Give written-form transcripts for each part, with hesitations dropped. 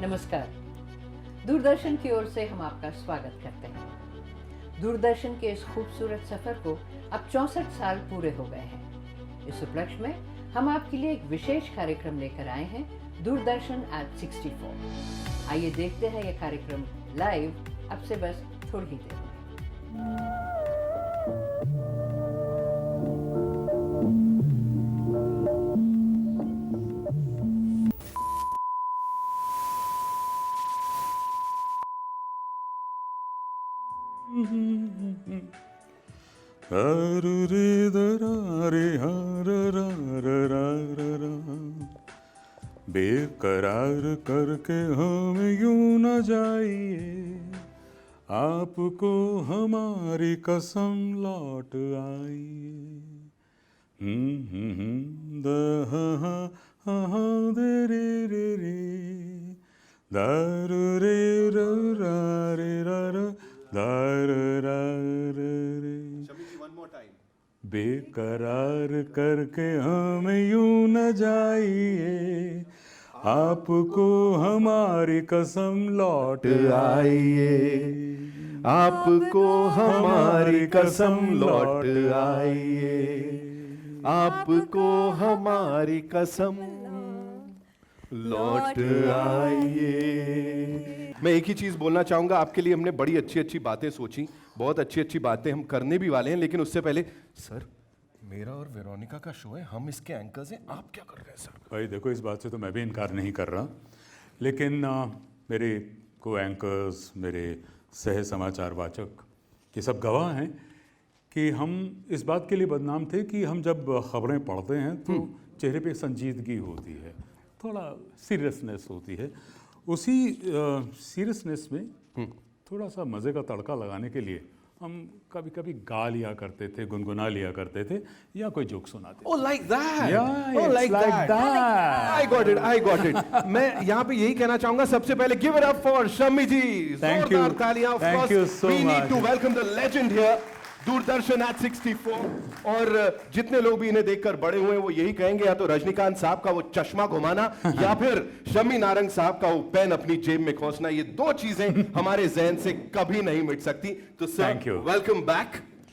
नमस्कार। दूरदर्शन की ओर से हम आपका स्वागत करते हैं। दूरदर्शन के इस खूबसूरत सफर को अब 64 साल पूरे हो गए हैं। इस उपलक्ष्य में हम आपके लिए एक विशेष कार्यक्रम लेकर आए हैं, दूरदर्शन at 64। आइए देखते हैं यह कार्यक्रम लाइव अब से बस थोड़ी ही देर में। बेकरार करके हम यूं न जाइए, आपको हमारी कसम लौट आइए। द दे रे रे रे दारू रे रा रे रा दारू रा रे। बेकरार करके हम यूं न जाइए, आपको हमारी कसम लौट आइए, आपको हमारी कसम लौट आइए, आपको हमारी कसम लौट आइए। मैं एक ही चीज बोलना चाहूंगा, आपके लिए हमने बड़ी अच्छी अच्छी बातें सोची, बहुत अच्छी अच्छी बातें हम करने भी वाले हैं, लेकिन उससे पहले सर, मेरा और वेरोनिका का शो है, हम इसके एंकर्स हैं, आप क्या कर रहे हैं सर? भाई देखो, इस बात से तो मैं भी इनकार नहीं कर रहा, लेकिन मेरे को एंकर्स, मेरे सह समाचार वाचक ये सब गवाह हैं कि हम इस बात के लिए बदनाम थे कि हम जब खबरें पढ़ते हैं तो चेहरे पे संजीदगी होती है, थोड़ा सीरियसनेस होती है। उसी सीरियसनेस में थोड़ा सा मज़े का तड़का लगाने के लिए हम कभी कभी गा लिया करते थे, गुनगुना लिया करते थे, या कोई जोक सुनाते थे। Oh, like that? Yeah, Oh, it's like like that. that. I got it, I got it. मैं यहाँ पे यही कहना चाहूंगा, सबसे पहले give it up for Shammi ji. Thank you. जोरदार तालियां। Of Thank course, you so we need much. to welcome the legend here, Doordarshan at 64। और जितने लोग भी इन्हें देखकर बड़े हुए हैं वो यही कहेंगे, या तो रजनीकांत साहब का वो चश्मा घुमाना या फिर शम्मी नारंग साहब का वो पेन अपनी जेब में खोसना, ये दो चीजें हमारे जहन से कभी नहीं मिट सकती। तो Thank sir, you. Welcome back.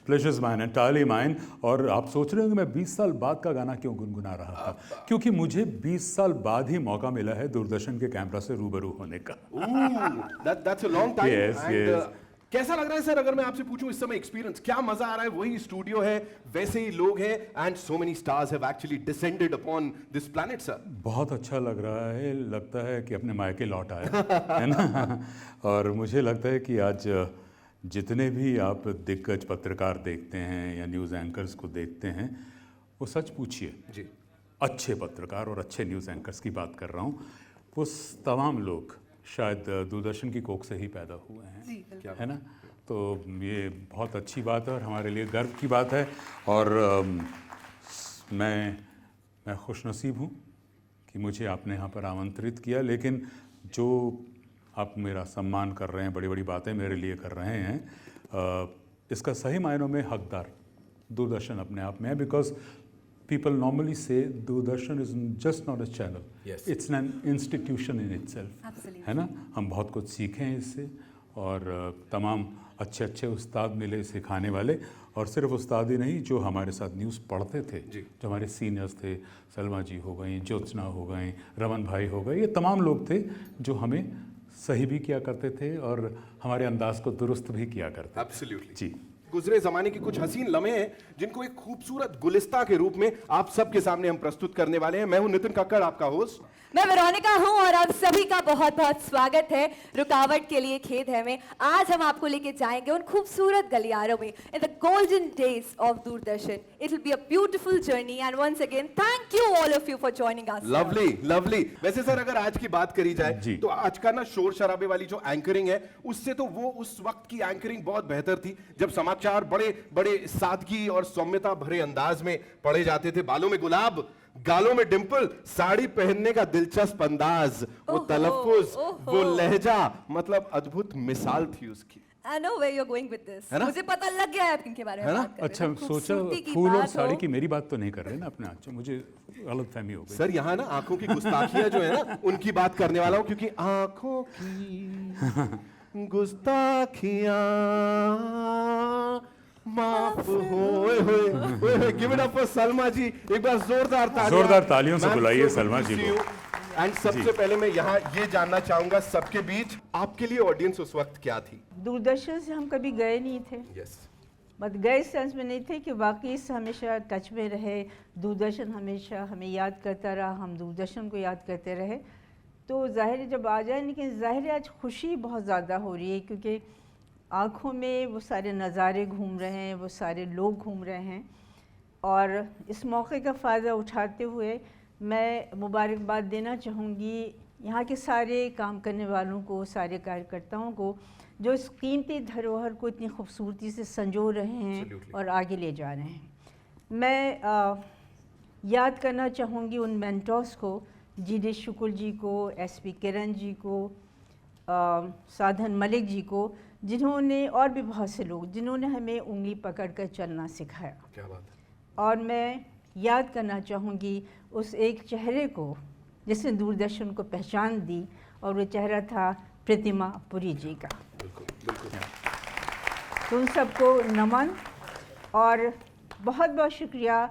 Pleasure is mine, entirely mine। और आप सोच रहे हो कि मैं 20 साल बाद का गाना क्यों गुनगुना रहा था? क्योंकि मुझे 20 साल बाद ही मौका मिला है दूरदर्शन के कैमरा से रूबरू होने का। That's a long time. Yes, And, yes. कैसा लग रहा है सर, अगर मैं आपसे पूछूं इस समय एक्सपीरियंस, क्या मजा आ रहा है? वही स्टूडियो है, वैसे ही लोग हैं, and so many stars have actually descended upon this planet sir. बहुत अच्छा लग रहा है, लगता है कि अपने मायके लौट आया है ना। और मुझे लगता है कि आज जितने भी आप दिग्गज पत्रकार देखते हैं या न्यूज़ एंकर्स को देखते हैं, वो सच पूछिए जी, अच्छे पत्रकार और अच्छे न्यूज़ एंकर्स की बात कर रहा हूँ, वो तमाम लोग शायद दूरदर्शन की कोख से ही पैदा हुए हैं, है ना। तो ये बहुत अच्छी बात है और हमारे लिए गर्व की बात है। और मैं खुशनसीब हूँ कि मुझे आपने यहाँ पर आमंत्रित किया, लेकिन जो आप मेरा सम्मान कर रहे हैं, बड़ी बड़ी बातें मेरे लिए कर रहे हैं, इसका सही मायनों में हकदार दूरदर्शन अपने आप में है। Because people normally say Doordarshan is just not a channel, yes, it's an institution in itself, है ना। हम बहुत कुछ सीखे हैं इससे, और तमाम अच्छे अच्छे उस्ताद मिले सिखाने वाले, और सिर्फ उस्ताद ही नहीं, जो हमारे साथ न्यूज़ पढ़ते थे, जो हमारे सीनियर्स थे, सलमा जी हो गई, ज्योत्सना हो गई, रमन भाई हो गए, ये तमाम लोग थे जो हमें सही भी किया करते थे और हमारे अंदाज को दुरुस्त भी किया करते थे। एब्सोल्युटली जी। गुजरे जमाने के कुछ हसीन लम्हे हैं जिनको एक खूबसूरत गुलिस्ता के रूप में आप सबके सामने हम प्रस्तुत करने वाले हैं। मैं हूं नितिन कक्कड़, आपका होस्ट। मैं वेरोनिका हूं और आप सभी का बहुत बहुत स्वागत है। रुकावट के लिए खेद है मैं। आज हम आपको लेके जाएंगे उन खूबसूरत गलियारों में, in the golden days of Doordarshan. It will be a beautiful journey and once again thank you all of you for joining us. Lovely lovely. वैसे सर, अगर आज की बात करी जाए तो आज का ना शोर शराबे वाली जो एंकरिंग है, उससे तो वो उस वक्त की एंकरिंग बहुत बेहतर थी, जब समाचार बड़े बड़े सादगी और सौम्यता भरे अंदाज में पढ़े जाते थे। बालों में गुलाब, गालों में डिंपल, साड़ी पहनने का दिलचस्प अंदाज, वो तलफ्फुज, वो लहजा, मतलब अद्भुत मिसाल थी उसकी। I know where you're going with this. है ना? मुझे पता लग गया है आप किनके बारे में बात कर रहे अच्छा हैं। सोचा खूबसूरती की फूल और बात साड़ी हो। की मेरी बात तो नहीं कर रहे ना अपने। अच्छा मुझे गलत फहमी हो गई। सर यहाँ ना आंखों की गुस्ताखियां जो है ना उनकी बात करने वाला हूँ, क्योंकि आंखों की गुस्ताखियां माफ हो। Give it up for Salma ji, एक बार जोरदार तालियों से बुलाइए सलमा जी को। एंड सबसे पहले मैं यहाँ ये जानना चाहूंगा सबके बीच, आपके लिए ऑडियंस उस वक्त क्या थी? दूरदर्शन से हम कभी गए नहीं थे, यस, बट गए सेंस में नहीं थे कि वाकई से हमेशा टच में रहे। दूरदर्शन हमेशा हमें याद करता रहा, हम दूरदर्शन को याद करते रहे। तो ज़ाहिर है जब आ जाए, लेकिन ज़ाहिर है आज खुशी बहुत ज़्यादा हो रही है, क्योंकि आँखों में वो सारे नज़ारे घूम रहे हैं, वो सारे लोग घूम रहे हैं। और इस मौके का फ़ायदा उठाते हुए मैं मुबारकबाद देना चाहूँगी यहाँ के सारे काम करने वालों को, सारे कार्यकर्ताओं को, जो इस कीमती धरोहर को इतनी खूबसूरती से संजो रहे हैं Absolutely. और आगे ले जा रहे हैं। मैं याद करना चाहूँगी उन मेंटर्स को, जी.डी. शुक्ल जी को, एस.पी. किरण जी को, साधन मलिक जी को, जिन्होंने, और भी बहुत से लोग जिन्होंने हमें उंगली पकड़कर चलना सिखाया। क्या बात है। और मैं याद करना चाहूँगी उस एक चेहरे को जिसने दूरदर्शन को पहचान दी, और वो चेहरा था प्रतिमा पुरी जी का। बिल्कुल बिल्कुल। तो उन सबको नमन, और बहुत बहुत शुक्रिया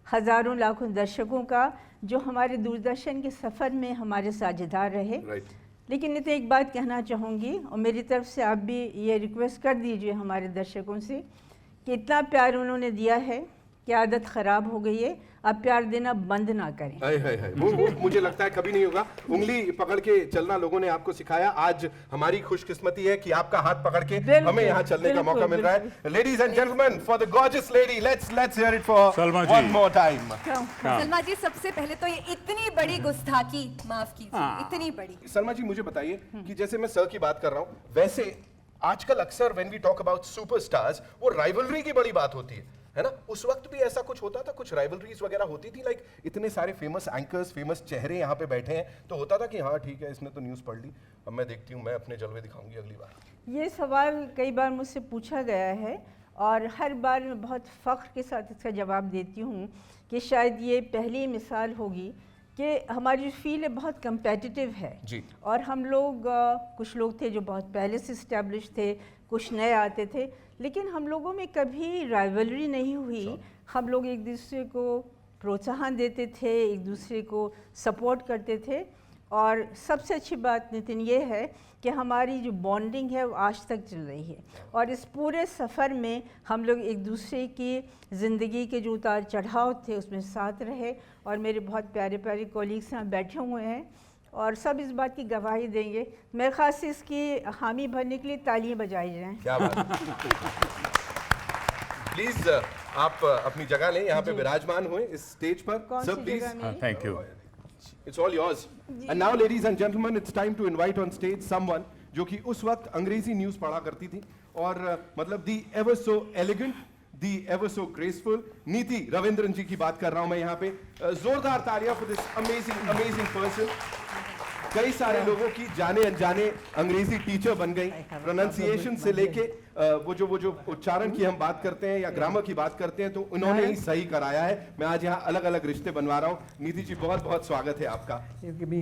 हज़ारों लाखों दर्शकों का जो हमारे दूरदर्शन के सफ़र में हमारे साझेदार रहे। राइट। लेकिन नहीं तो एक बात कहना चाहूँगी, और मेरी तरफ से आप भी ये रिक्वेस्ट कर दीजिए हमारे दर्शकों से कि इतना प्यार उन्होंने दिया है कि आदत ख़राब हो गई है, अब प्यार देना बंद ना करें। हाय वो मुझे लगता है कभी नहीं होगा। उंगली पकड़ के चलना लोगों ने आपको सिखाया। आज हमारी खुशकिस्मती है कि आपका हाथ पकड़ के हमें यहाँ चलने का मौका मिल रहा है। Ladies and gentleman, for the gorgeous lady, let's hear it for Salma ji. One more time. Salma ji, सबसे पहले तो ये इतनी बड़ी गुस्ताखी माफ कीजिए, इतनी बड़ी। सलमा जी मुझे बताइए कि जैसे मैं सर की बात कर रहा हूँ, वैसे आजकल अक्सर when we talk about superstars, वो राइवलरी की बड़ी बात होती है ना? उस वक्त भी ऐसा कुछ होता था, कुछ राइवलरीज वगैरह होती थी? लाइक इतने सारे फेमस एंकर्स, फेमस चेहरे यहाँ पे बैठे हैं, तो होता था कि हाँ ठीक है, इसने तो न्यूज़ पढ़ ली, अब मैं देखती हूँ, मैं अपने जलवे दिखाऊंगी अगली बार? ये सवाल कई बार मुझसे पूछा गया है, और हर बार मैं बहुत फ़ख्र के साथ इसका जवाब देती हूँ कि शायद ये पहली मिसाल होगी कि हमारी फील्ड है बहुत कम्पेटिटिव है जी। और हम लोग कुछ लोग थे जो बहुत पहले से इस्टेब्लिश थे, कुछ नए आते थे, लेकिन हम लोगों में कभी राइवलरी नहीं हुई। हम लोग एक दूसरे को प्रोत्साहन देते थे, एक दूसरे को सपोर्ट करते थे, और सबसे अच्छी बात नितिन ये है कि हमारी जो बॉन्डिंग है वो आज तक चल रही है, और इस पूरे सफ़र में हम लोग एक दूसरे की ज़िंदगी के जो उतार चढ़ाव थे उसमें साथ रहे, और मेरे बहुत प्यारे प्यारे कॉलीग्स यहाँ बैठे हुए हैं और सब इस बात की गवाही देंगे। मेरे ख़ास से इसकी हामी भरने के लिए तालियां बजाई जाएं। क्या बात। प्लीज आप अपनी जगह लें, यहाँ पे विराजमान हुए इस स्टेज पर। कौन सर सी प्लीज, जगह मेरी? Thank you. it's all yours. And now ladies and gentlemen, it's time to invite on stage someone जो कि उस वक्त अंग्रेजी न्यूज़ पढ़ा करती थी, और मतलब the ever so elegant, the ever so graceful नीति रविंद्रन जी की बात कर रहा हूं मैं यहाँ पे। जोरदार तालियां for this amazing person। कई सारे लोगों की जाने अनजाने अंग्रेजी टीचर बन गई। प्रोनाउंसिएशन से लेके वो जो उच्चारण की हम बात करते हैं या ग्रामर की बात करते हैं, तो उन्होंने ही सही कराया है। मैं आज यहाँ अलग अलग रिश्ते बनवा रहा हूँ। नीति जी बहुत बहुत स्वागत है आपका।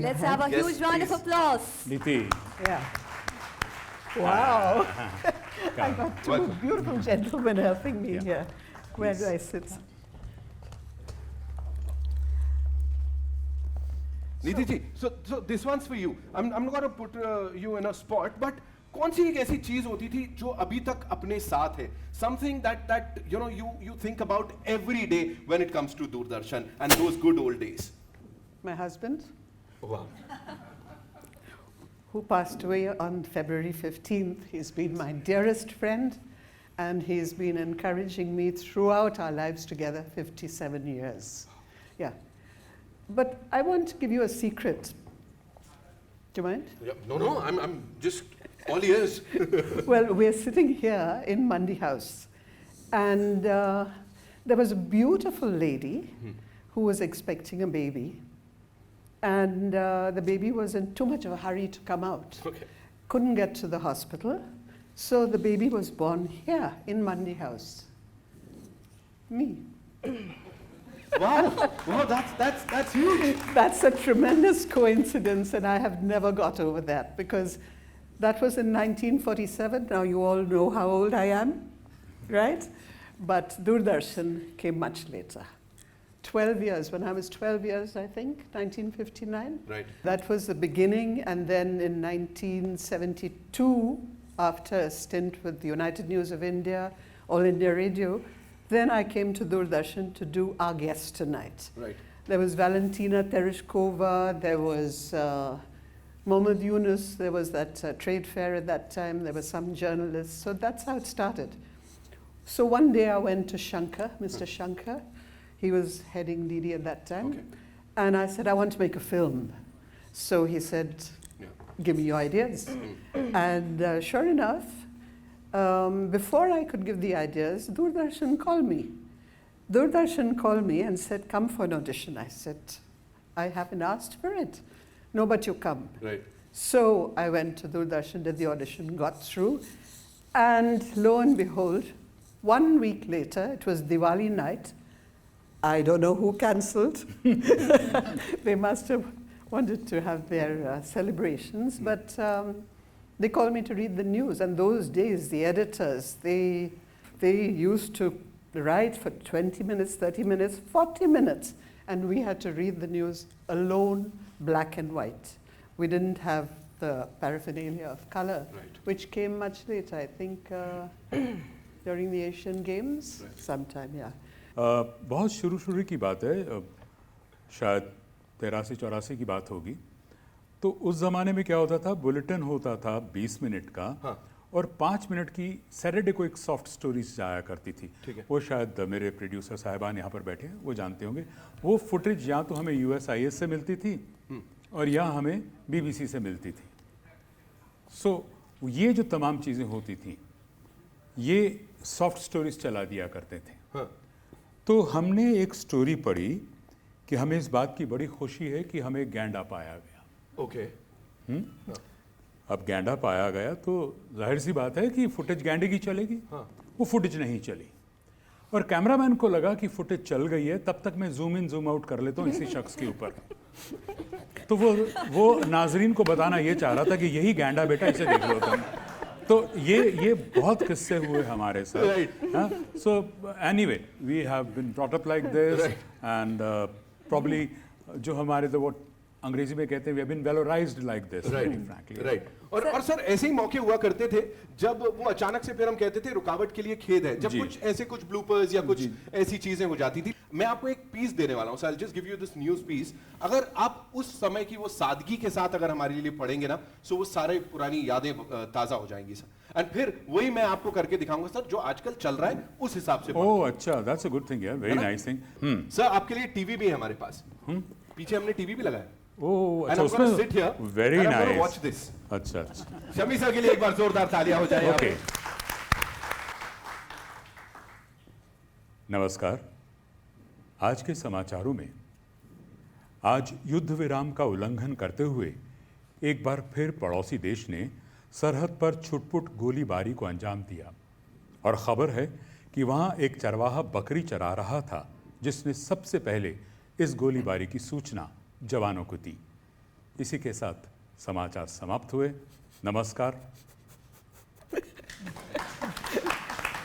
Let's have a huge round of applause. नीति, Yeah. Wow. I got two beautiful gentlemen helping me here. Where do I sit? नीति जी, so this one's for you. I'm not going to put you in a spot, but कौन सी एक ऐसी चीज होती थी जो अभी तक अपने साथ है? Something that you know you think about every day when it comes to Doordarshan and those good old days. My husband, Wow. who passed away on February 15th. He's been my dearest friend, and he's been encouraging me throughout our lives together, 57 years. Yeah. But I want to give you a secret. Do you mind? Yeah, no, I'm just all ears. Well, we're sitting here in Mandi House, and there was a beautiful lady who was expecting a baby, and the baby was in too much of a hurry to come out. Okay. Couldn't get to the hospital, So the baby was born here in Mandi House. Me. Wow, wow, that's huge. That's a tremendous coincidence, and I have never got over that because that was in 1947. Now you all know how old I am, right? But Doordarshan came much later. 12 years, when I was 12 years, I think, 1959. Right. That was the beginning, and then in 1972, after a stint with the United News of India, All India Radio, then I came to Doordarshan to do Our Guest Tonight. Right. There was Valentina Tereshkova, there was Mohammad Yunus, there was that trade fair at that time, there were some journalists, so that's how it started. So one day I went to Shankar, Mr. Shankar, he was heading DD at that time, Okay. and I said, I want to make a film. So he said, Yeah. give me your ideas. And sure enough, before I could give the ideas, Doordarshan called me. Doordarshan called me and said, come for an audition. I said, I haven't asked for it. No, but you come. Right. So I went to Doordarshan, did the audition, got through, and lo and behold, 1 week later, it was Diwali night. I don't know who cancelled. They must have wanted to have their celebrations, but they called me to read the news. And those days, the editors, they used to write for 20 minutes, 30 minutes, 40 minutes, and we had to read the news alone, black and white. We didn't have the paraphernalia of color, Right. which came much later, I think during the Asian Games, Right. sometime, yeah. बहुत शुरू की बात है, शायद 83-84 की बात होगी। तो उस ज़माने में क्या होता था, बुलेटिन होता था 20 मिनट का, हाँ। और 5 मिनट की सैटरडे को एक सॉफ्ट स्टोरीज जाया करती थी। ठीक है। वो शायद मेरे प्रोड्यूसर साहिबान यहाँ पर बैठे हैं, वो जानते होंगे। वो फुटेज या तो हमें USIS से मिलती थी और या हमें BBC से मिलती थी। सो ये जो तमाम चीज़ें होती थी, ये सॉफ्ट स्टोरीज चला दिया करते थे। हाँ। तो हमने एक स्टोरी पढ़ी कि हमें इस बात की बड़ी खुशी है कि हमें गैंडा पाया गया। ओके। अब गैंडा पाया गया तो जाहिर सी बात है कि फुटेज गैंडे की चलेगी। हाँ। वो फुटेज नहीं चली और कैमरामैन को लगा कि फुटेज चल गई है, तब तक मैं जूम इन जूम आउट कर लेता हूँ इसी शख्स के ऊपर। तो वो नाजरीन को बताना ये चाह रहा था कि यही गैंडा बेटा, इसे देख लो तुम। तो ये बहुत किस्से हुए हमारे साथ। So anyway we have been brought up like this and probably जो हमारे तो वो अंग्रेजी में कहते हैं we have been valorised like this, very frankly. Right. और सर ऐसे ही मौके हुआ करते थे जब वो अचानक से फिर हम कहते थे रुकावट के लिए खेद है, जब जी। कुछ ब्लूपर्स या कुछ ऐसी चीजें हो जाती थी। मैं आपको एक पीस देने वाला हूं, so I just give you this news piece. अगर आप उस समय की वो सादगी के साथ अगर हमारे लिए पढ़ेंगे ना, सो वो सारे पुरानी यादें ताजा हो जाएंगी सर। एंड फिर वही मैं आपको करके दिखाऊंगा सर, जो आजकल चल रहा है उस हिसाब से। ओह अच्छा, दैट्स अ गुड थिंग यार, वेरी नाइस थिंग। सर आपके लिए टीवी भी है हमारे पास, पीछे हमने टीवी भी लगाया। ओह And अच्छा, I'm gonna sit here उसमें very and I'm gonna nice. watch this. अच्छा अच्छा, शमी सर के लिए एक बार जोरदार तालियां हो जाए। ओके। नमस्कार। आज के समाचारों में आज युद्ध विराम का उल्लंघन करते हुए एक बार फिर पड़ोसी देश ने सरहद पर छुटपुट गोलीबारी को अंजाम दिया और खबर है कि वहां एक चरवाहा बकरी चरा रहा था, जिसने सबसे पहले इस गोलीबारी की सूचना जवानों को दी। इसी के साथ समाचार समाप्त हुए। नमस्कार।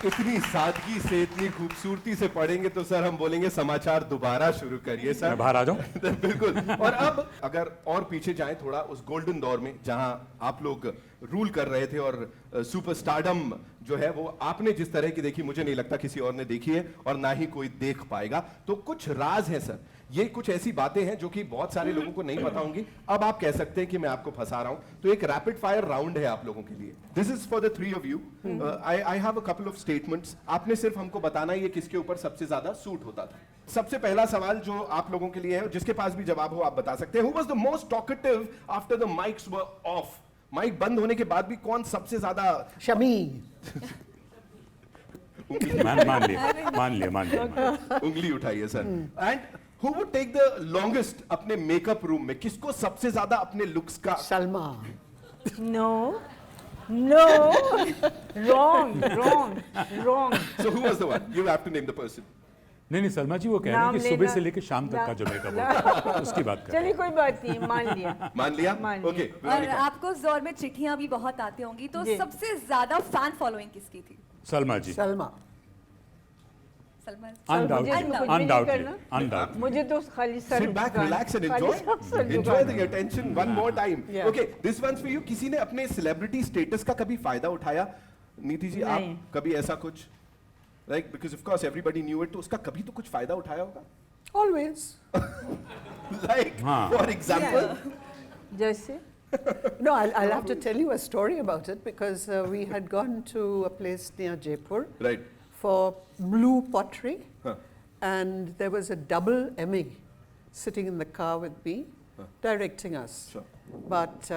इतनी सादगी से, इतनी खूबसूरती से पढ़ेंगे तो सर हम बोलेंगे समाचार दोबारा शुरू करिए सर। मैं बाहर आ जाऊं? बिल्कुल। और अब अगर और पीछे जाएं थोड़ा उस गोल्डन दौर में जहां आप लोग रूल कर रहे थे और सुपरस्टारडम जो है वो आपने जिस तरह की देखी, मुझे नहीं लगता किसी और ने देखी है और ना ही कोई देख पाएगा। तो कुछ राज है सर, ये कुछ ऐसी बातें हैं जो कि बहुत सारे लोगों को नहीं पता होंगी। अब आप कह सकते हैं कि मैं आपको फंसा रहा हूं, तो एक रैपिड फायर राउंड है आप लोगों के लिए। This is for the three of you. I have a couple of statements. आपने सिर्फ हमको बताना है ये किसके ऊपर सबसे ज्यादा सूट होता था। सबसे पहला सवाल जो आप लोगों के लिए है, जिसके पास भी जवाब हो आप बता सकते हैं। Who was the most talkative after the mics were off? Mic बंद होने के बाद भी कौन सबसे ज्यादा? Shami. मान लिया। उंगली उठाइए sir. And who would take the longest अपने मेकअप रूम में? किसको सबसे ज्यादा अपने लुक्स का? Salma. No. No, wrong. So who was the one? You have to name the person. नहीं सलमा जी, वो कह रहे हैं नाम कि सुबह लेना- से लेकर शाम तक का जो मेकअप ना- होता है उसकी बात कर रहे चलिए कोई बात नहीं, मान लिया। मान लिया? मान लिया। Okay. और Veronica. आपको इस दौर में चिट्ठियां भी बहुत आती होंगी, तो जी। सबसे ज्यादा फैन फॉलोइंग किसकी थी? हैं। सलमा जी, Salma. सलमान। अनडाउटली मुझे तो खाली sir Sit back, झुकाना- relax and खाली enjoy. Sir Enjoy झुकाना। the attention one more time. Yeah. Okay, this one's for you. किसी ने अपने celebrity status का कभी फायदा उठाया? नीति जी, नहीं। आप कभी ऐसा कुछ? Like, because of course everybody knew it, तो उसका कभी तो कुछ फायदा उठाया होगा? Always. Like, हाँ। for example? जैसे No, I'll have to tell you a story about it because we had gone to a place near Jaipur Right. for blue pottery, Huh. and there was a double Emmy sitting in the car with me, directing us. Sure. But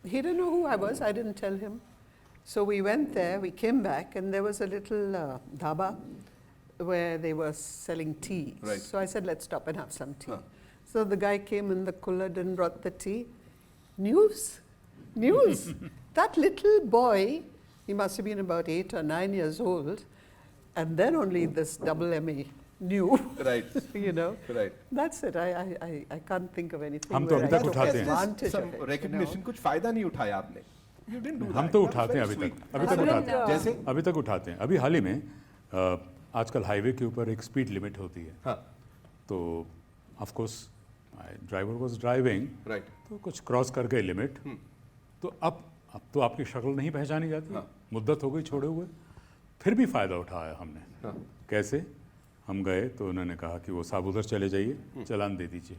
he didn't know who I was. I didn't tell him. So we went there. We came back, and there was a little dhaba where they were selling tea. Right. So I said, "Let's stop and have some tea." Huh. So the guy came in the cooler and brought the tea. News. That little boy, he must have been about 8 or 9 years old, and then only this double Emmy knew. Right. You know. Right. That's it. I can't think of anything. हम तो where अभी I तक took उठाते हैं। advantage Some of it, you recognition, know. कुछ फायदा नहीं उठाया आपने? You didn't do that. हम तो That was उठाते हैं very अभी sweet. तक, अभी तक उठाते हैं, जैसे? अभी तक उठाते हैं। अभी हाल ही में आजकल हाईवे के ऊपर एक स्पीड लिमिट होती है, हाँ. तो of course driver was driving, Right. तो कुछ क्रॉस कर गए लिमिट, तो अब तो आपकी शक्ल नहीं पहचानी जाती, हाँ। मुद्दत हो गई छोड़े हुए, फिर भी फ़ायदा उठाया हमने। हाँ. कैसे? हम गए तो उन्होंने कहा कि वो साहब उधर चले जाइए, चालान दे दीजिए।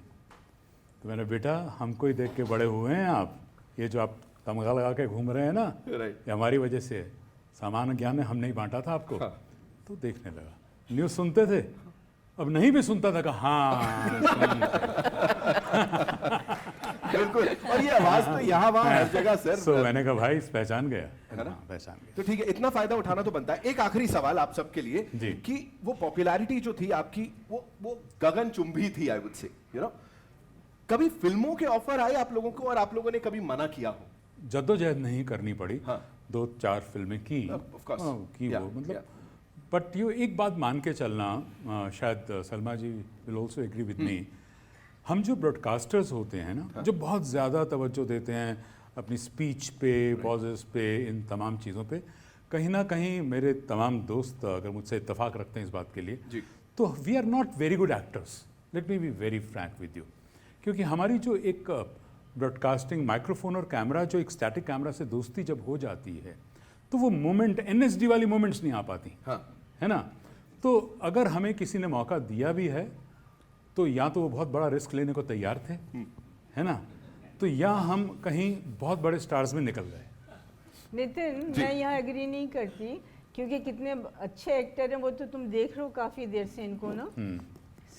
तो मैंने, बेटा हमको ही देख के बड़े हुए हैं आप, ये जो आप तमगा लगा के घूम रहे हैं ना, Right. ये हमारी वजह से है। सामान्य ज्ञान ने हम नहीं बांटा था आपको। हाँ। तो देखने लगा, न्यूज़ सुनते थे, अब नहीं भी सुनता था, कहा हाँ बिल्कुल। और ये आवाज तो यहाँ वहाँ हर जगह सर। सो मैंने कहा भाई पहचान गया, है ना? हाँ, पहचान गया। तो ठीक है, इतना फायदा उठाना तो बनता है। एक आखिरी सवाल आप सबके लिए जी। कि वो पॉपुलैरिटी जो थी आपकी, वो गगनचुंबी थी, I would say, you know. कभी फिल्मों के ऑफर आए आप लोगों को और आप लोगों ने कभी मना किया हो? जद्दोजहद नहीं करनी पड़ी, हाँ। 2-4 फिल्में की, Of course. की Yeah, वो मतलब, yeah. बट ये एक बात मान के चलना, शायद Salma ji will also agree with me, हम जो ब्रॉडकास्टर्स होते हैं ना, जो बहुत ज़्यादा तवज्जो देते हैं अपनी स्पीच पे, पॉजेस पे, इन तमाम चीज़ों पे, कहीं ना कहीं मेरे तमाम दोस्त अगर मुझसे इत्तेफाक रखते हैं इस बात के लिए, जी। तो we are not very good actors, let me be very frank with you. क्योंकि हमारी जो एक ब्रॉडकास्टिंग माइक्रोफोन और कैमरा, जो एक स्टैटिक कैमरा से दोस्ती जब हो जाती है, तो वो मोमेंट, NSD वाली मोमेंट्स नहीं आ पाती, हाँ। है ना। तो अगर हमें किसी ने मौका दिया भी है, तो या तो वो बहुत बड़ा रिस्क लेने को तैयार थे, है ना, तो या हम कहीं बहुत बड़े स्टार्स में निकल गए। नितिन, मैं यहाँ एग्री नहीं करती, क्योंकि कितने अच्छे एक्टर हैं, वो तो तुम देख रहे हो काफी देर से इनको ना।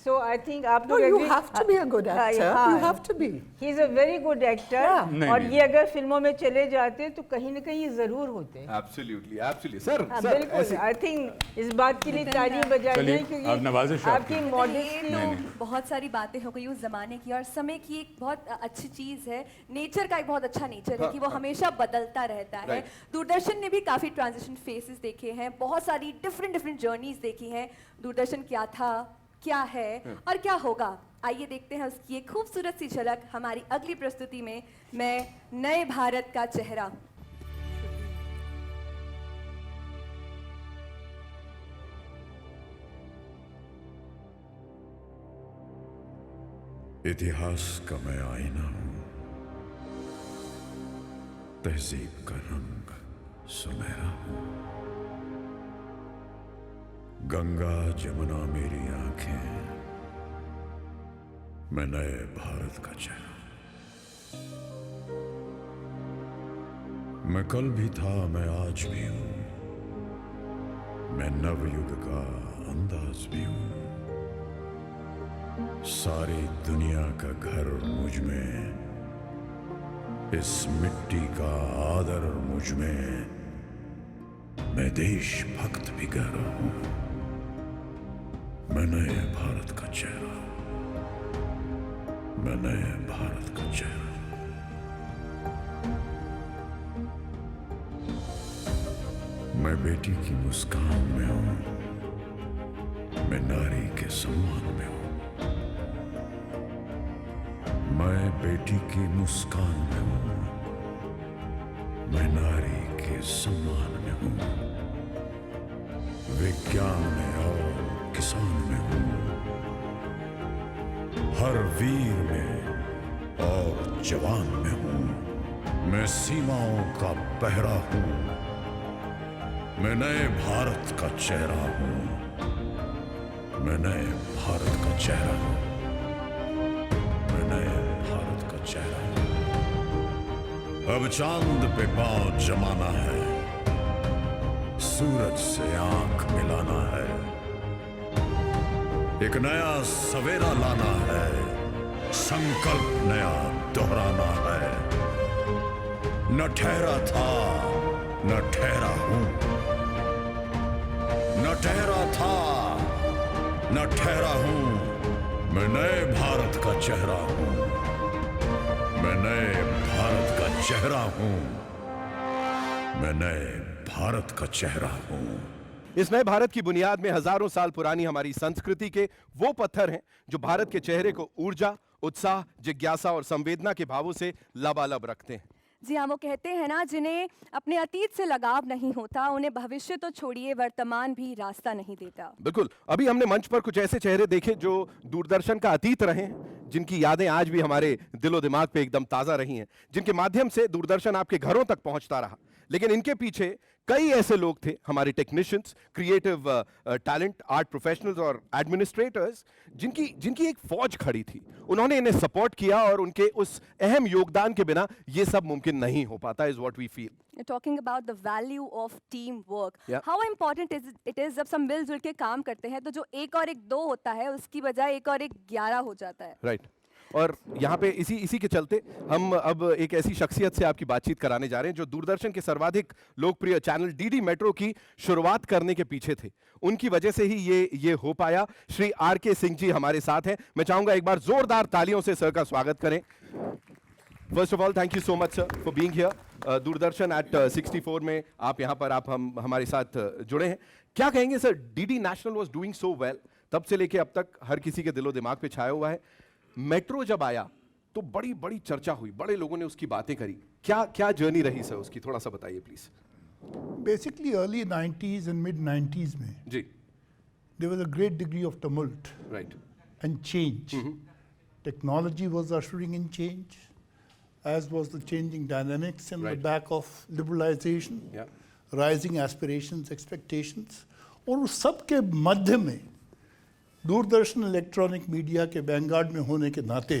So I think आप No, लोग you agree- have to be a good actor. हाँ, You have to be. He is a very good actor. Yeah. नहीं, और नहीं। ये अगर फिल्मों में चले जाते तो कहीं ना कहीं ये जरूर होते। Absolutely, absolutely sir. हाँ, सर बिल्कुल। ऐसे आई थिंक इस बात के लिए ताली बजाई चलिए, जाए, क्योंकि अब नवाज़िश आपकी। आपकी मॉडेस्टी, तो नहीं। बहुत सारी बातें हो गई उस जमाने की, और समय की एक बहुत अच्छी चीज है, नेचर का एक बहुत अच्छा नेचर है कि वो हमेशा बदलता रहता है। Right. दूरदर्शन ने भी काफी ट्रांजिशन फेसेस देखे हैं, बहुत सारी डिफरेंट जर्नीज देखी हैं। दूरदर्शन क्या था, क्या है और क्या होगा, आइए देखते हैं उसकी एक खूबसूरत सी झलक हमारी अगली प्रस्तुति में। मैं नए भारत का चेहरा। इतिहास का मैं आईना हूं, तहजीब का रंग सुनहरा हूं। गंगा जमुना मेरी आंखें, मैं नए भारत का चेहरा। मैं कल भी था, मैं आज भी हूं, मैं नवयुग का अंदाज भी हूं। सारी दुनिया का घर मुझ में, इस मिट्टी का आदर मुझ में, मैं देशभक्त भी गहरा हूं। मैं नए भारत का चेहरा, मैं नए भारत का चेहरा। मैं बेटी की मुस्कान में हूं, मैं नारी के सम्मान में हूं। मैं बेटी की मुस्कान में हूं, मैं नारी के सम्मान में हूं। विज्ञान में और किसान में हूं, हर वीर में और जवान में हूं। मैं सीमाओं का पहरा हूं, मैं नए भारत का चेहरा हूं, मैं नए भारत का चेहरा हूं, मैं नए भारत का चेहरा हूं। अब चांद पे पांव जमाना है, सूरज से आंख मिलाना है, एक नया सवेरा लाना है, संकल्प नया दोहराना है। न ठहरा था न ठहरा हूं, न ठहरा था न ठहरा हूं, मैं नए भारत का चेहरा हूं, मैं नए भारत का चेहरा हूं, मैं नए भारत का चेहरा हूं। इस नए भारत की बुनियाद में हजारों साल पुरानी हमारी संस्कृति के वो पत्थर हैं जो भारत के चेहरे को ऊर्जा, उत्साह, जिज्ञासा और संवेदना के भावों से लबालब रखते हैं। जी हाँ, वो कहते हैं ना, जिन्हें अपने अतीत से लगाव नहीं होता, उन्हें भविष्य तो छोड़िए वर्तमान भी रास्ता नहीं देता। बिल्कुल। अभी हमने मंच पर कुछ ऐसे चेहरे देखे जो दूरदर्शन का अतीत रहे हैं, जिनकी यादें आज भी हमारे दिलो दिमाग पे एकदम ताजा रही हैं, जिनके माध्यम से दूरदर्शन आपके घरों तक पहुंचता रहा। लेकिन इनके पीछे कई ऐसे लोग थे, हमारे technicians, creative talent, art professionals और एडमिनिस्ट्रेटर्स, जिनकी एक फौज खड़ी थी। उन्होंने इन्हें सपोर्ट किया और उनके उस अहम योगदान के बिना ये सब मुमकिन नहीं हो पाता, is what we feel. Talking about the value of teamwork, Yeah. how important it is जब सब मिलजुल के काम करते हैं, तो जो एक और एक 2 होता है, उसकी बजाय एक और एक 11 हो जाता है। राइट। और यहाँ पे इसी के चलते हम अब एक ऐसी शख्सियत से आपकी बातचीत कराने जा रहे हैं जो दूरदर्शन के सर्वाधिक लोकप्रिय चैनल डीडी मेट्रो की शुरुआत करने के पीछे थे। उनकी वजह से ही ये हो पाया। श्री आर.के. सिंह जी हमारे साथ हैं। मैं चाहूंगा एक बार जोरदार तालियों से सर का स्वागत करें। First of all thank you so much sir for being here. Doordarshan at 64 में आप यहाँ पर हमारे साथ जुड़े हैं। क्या कहेंगे sir, DD national was doing so well, तब से लेके अब तक हर किसी के दिलो दिमाग पे छाया हुआ है। मेट्रो जब आया तो बड़ी बड़ी चर्चा हुई, बड़े लोगों ने उसकी बातें करी। क्या जर्नी रही सर उसकी, थोड़ा सा बताइए please. Basically, early 90s and mid 90s में जी। there was a great degree of tumult right. and change. Technology was ushering in change, as was the changing dynamics in the Right. back of liberalization, या rising aspirations, expectations. और उस सब के मध्य में Doordarshan electronic media के Vanguard में होने के नाते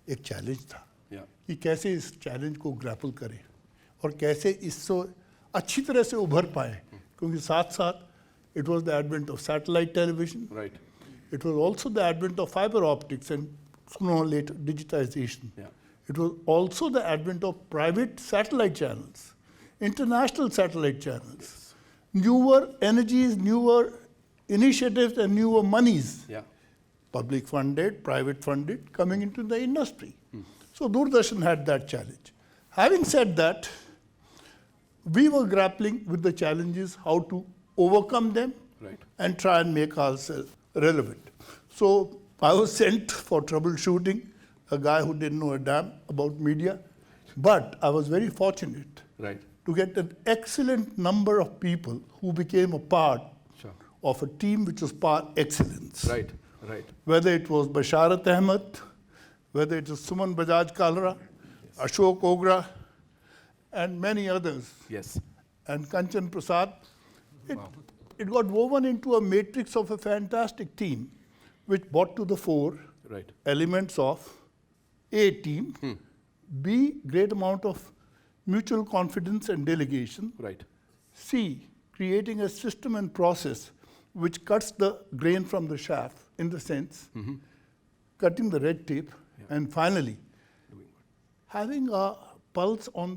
एक चैलेंज था या कि कैसे इस चैलेंज को ग्रैपल करें और कैसे इससे अच्छी तरह से उभर पाए, क्योंकि साथ साथ it was the advent of satellite television, right. it was also the advent of fiber optics and sooner or later digitization. Yeah. It was also the advent of private satellite channels, international satellite channels, newer energies, newer initiatives and newer monies, या public funded, private funded, coming into the industry. So Doordarshan had that challenge. Having said that, we were grappling with the challenges, how to overcome them Right. and try and make ourselves relevant. So I was sent for troubleshooting, a guy who didn't know a damn about media, but I was very fortunate right. to get an excellent number of people who became a part Sure. of a team which was par excellence. Right. Right. Whether it was Basharat Ahmed, whether it was Suman Bajaj Kalra, Ashok Ogra, and many others, yes. and Kanchan Prasad, it got woven into a matrix of a fantastic team which brought to the fore right. elements of A team, B, great amount of mutual confidence and delegation, right. C, creating a system and process which cuts the grain from the chaff, in the sense, cutting the red tape, and finally, having a pulse on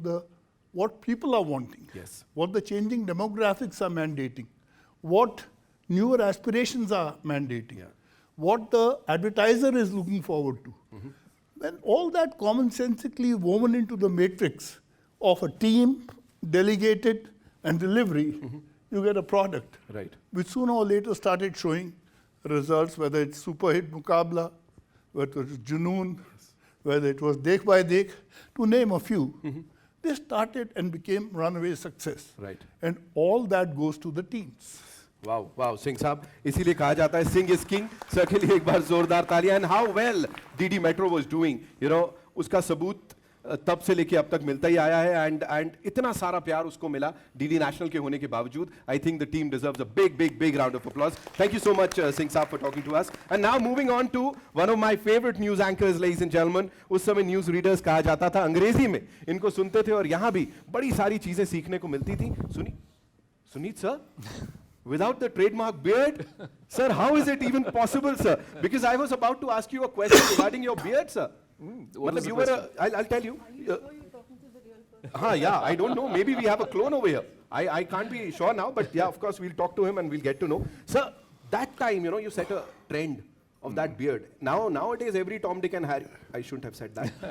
what people are wanting, Yes. what the changing demographics are mandating, what newer aspirations are mandating, Yeah. what the advertiser is looking forward to. When all that commonsensically woven into the matrix of a team, delegated, and delivery, you get a product. Right. Which sooner or later started showing results, whether it's Super Hit Muqabla, whether it was Junoon, whether it was Dekh Bhai Dekh, to name a few. They started and became runaway success. Right. And all that goes to the teams. Wow wow Singh साहब, इसीलिए कहा जाता है Singh is king. Sir के लिए एक बार जोरदार तालियां। And how well DD metro was doing, you know, उसका सबूत तब से लेके अब तक मिलता ही आया है। एंड इतना सारा प्यार उसको मिला डीडी नेशनल के होने के बावजूद। I think the team deserves a big big big round of applause. Thank you so much Singh साहब for talking to us. And now moving on to one of my favourite news anchors, ladies and gentleman. उस समय news readers कहा जाता था, अंग्रेजी में इनको सुनते थे और यहाँ भी बड़ी सारी चीजें सीखने को मिलती थी। Sunit sir, without the trademark beard, sir, how is it even possible, sir? Because I was about to ask you a question regarding your beard, sir. Matlab, you were I'll tell you. Yeah, I don't know. Maybe we have a clone over here. I can't be sure now, but yeah, of course, we'll talk to him and we'll get to know. Sir, that time, you know, you set a trend of that beard. Nowadays, every Tom, Dick and Harry, I shouldn't have said that.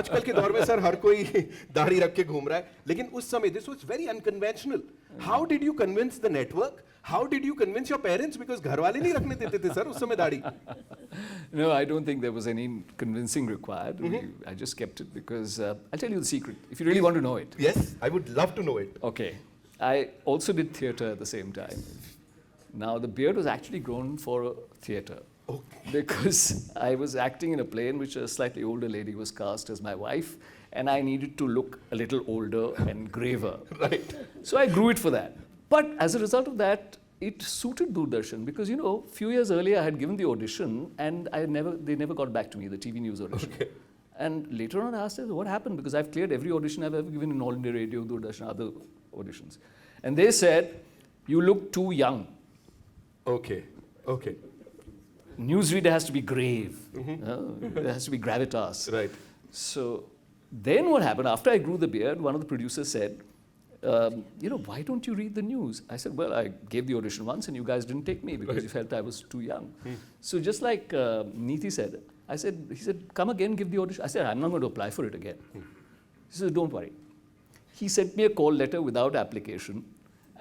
आजकल के दौर में sir हर कोई दाढ़ी रख के घूम रहा है, लेकिन उस समय this was very unconventional. How did you convince the network? How did you convince your parents? Because घर वाले नहीं रखने देते थे सर उस समय दाढ़ी. No, I don't think there was any convincing required. I just kept it because I'll tell you the secret if you really want to know it. Yes, I would love to know it. Okay. I also did theatre at the same time. Now, the beard was actually grown for theatre. Okay. Because I was acting in a play in which a slightly older lady was cast as my wife, and I needed to look a little older and graver. Right. So I grew it for that. But as a result of that, it suited Doordarshan because, you know, a few years earlier I had given the audition and they never got back to me, the TV news audition. Okay. And later on I asked them, what happened? Because I've cleared every audition I've ever given in All India Radio, Doordarshan, other auditions. And they said, you look too young. Okay. Okay. Newsreader has to be grave. There has to be gravitas. Right. So then what happened, after I grew the beard, one of the producers said, you know, why don't you read the news? I said, well, I gave the audition once and you guys didn't take me because you felt I was too young. So just like Neeti said, he said, come again, give the audition. I said, I'm not going to apply for it again. He said, don't worry. He sent me a call letter without application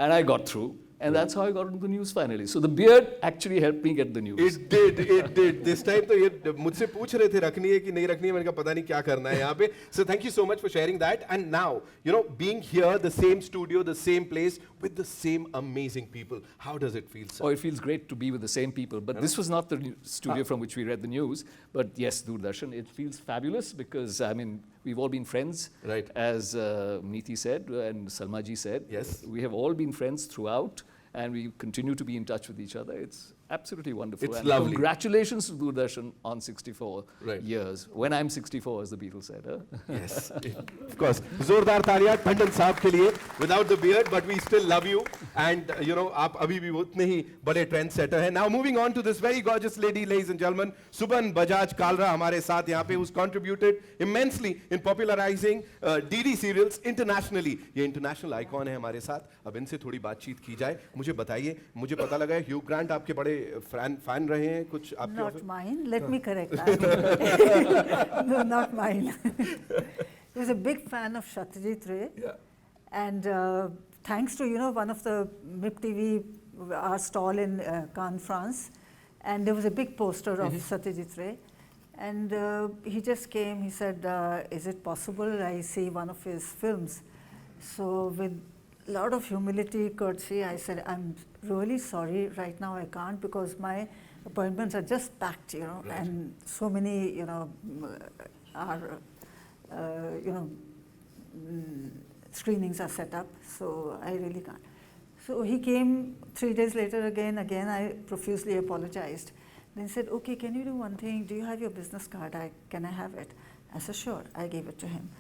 and I got through. And that's how I got into the news finally. So the beard actually helped me get the news. It did. This time तो ये मुझसे पूछ रहे थे रखनी है कि नहीं रखनी है, मैंने कहा पता नहीं क्या करना है यहाँ पे. So thank you so much for sharing that. And now, you know, being here, the same studio, the same place, with the same amazing people, how does it feel, sir? Oh, it feels great to be with the same people. But this was not the studio from which we read the news. But yes, Doordarshan, it feels fabulous because, I mean, we've all been friends. Right. As Neeti said and Salma ji said. Yes. We have all been friends throughout. And we continue to be in touch with each other. It's absolutely wonderful. It's and lovely. Congratulations to Doordarshan on 64 Right. years. When I'm 64, as the Beatles said. Huh? Yes, of course. जोरदार तालियां टंडन साहब के लिए. Without the beard, but we still love you. And you know, आप अभी भी उतने ही बड़े ट्रेंड सेटर हैं. Now moving on to this very gorgeous lady, ladies and gentlemen, Suban Bajaj Kalra हमारे साथ यहाँ पे, who's contributed immensely in popularizing DD serials internationally. ये international icon है हमारे साथ. अब इनसे थोड़ी बातचीत की जाए. मुझे बताइए, मुझे पता लगा है ह्यू ग्रांट आपके बड़े फैन रहे हैं कुछ आपके. Not mine. Let me correct that. No, not mine. He was a big fan of Satyajit Ray. Yeah. And thanks to, you know, one of the MIP TV, our stall in Cannes, France, and there was a big poster of Satyajit Ray. And he just came, he said, is it possible I see one of his films? So with a lot of humility, courtesy, I said, I'm really sorry, right now I can't because my appointments are just packed, you know, Right. and so many, you know, screenings are set up, so I really can't. So he came 3 days later again, I profusely apologized. Then he said, okay, can you do one thing? Do you have your business card? Can I have it? I said, sure. I gave it to him.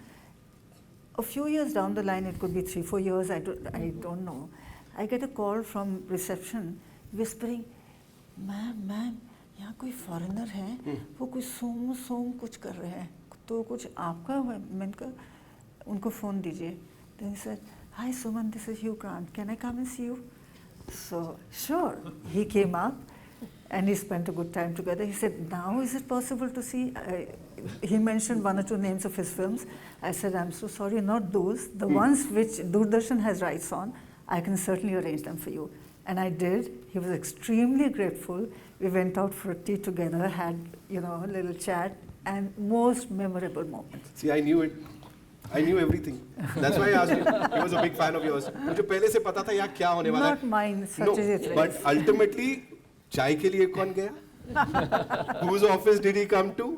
A few years down the line, it could be 3-4 years, I don't know. I get a call from reception whispering, ma'am, यहाँ कोई foreigner है, वो कुछ सोम कुछ कर रहे हैं, तो कुछ आपका है, मैंने कहा उनको phone दीजिए. Then he said, hi Suman, this is Hugh Grant, can I come and see you? So, sure, he came up and he spent a good time together. He said, now is it possible to see? He mentioned 1 or 2 names of his films. I said, I'm so sorry, not those. The ones which Doordarshan has rights on, I can certainly arrange them for you. And I did. He was extremely grateful. We went out for tea together, had, you know, a little chat, and most memorable moment. See, I knew it. I knew everything. That's why I asked you. He was a big fan of yours. मुझे पहले से पता था यहाँ क्या होने वाला है. Not mine, such No, is it. but ultimately, चाय के लिए कौन गया? Whose office did he come to?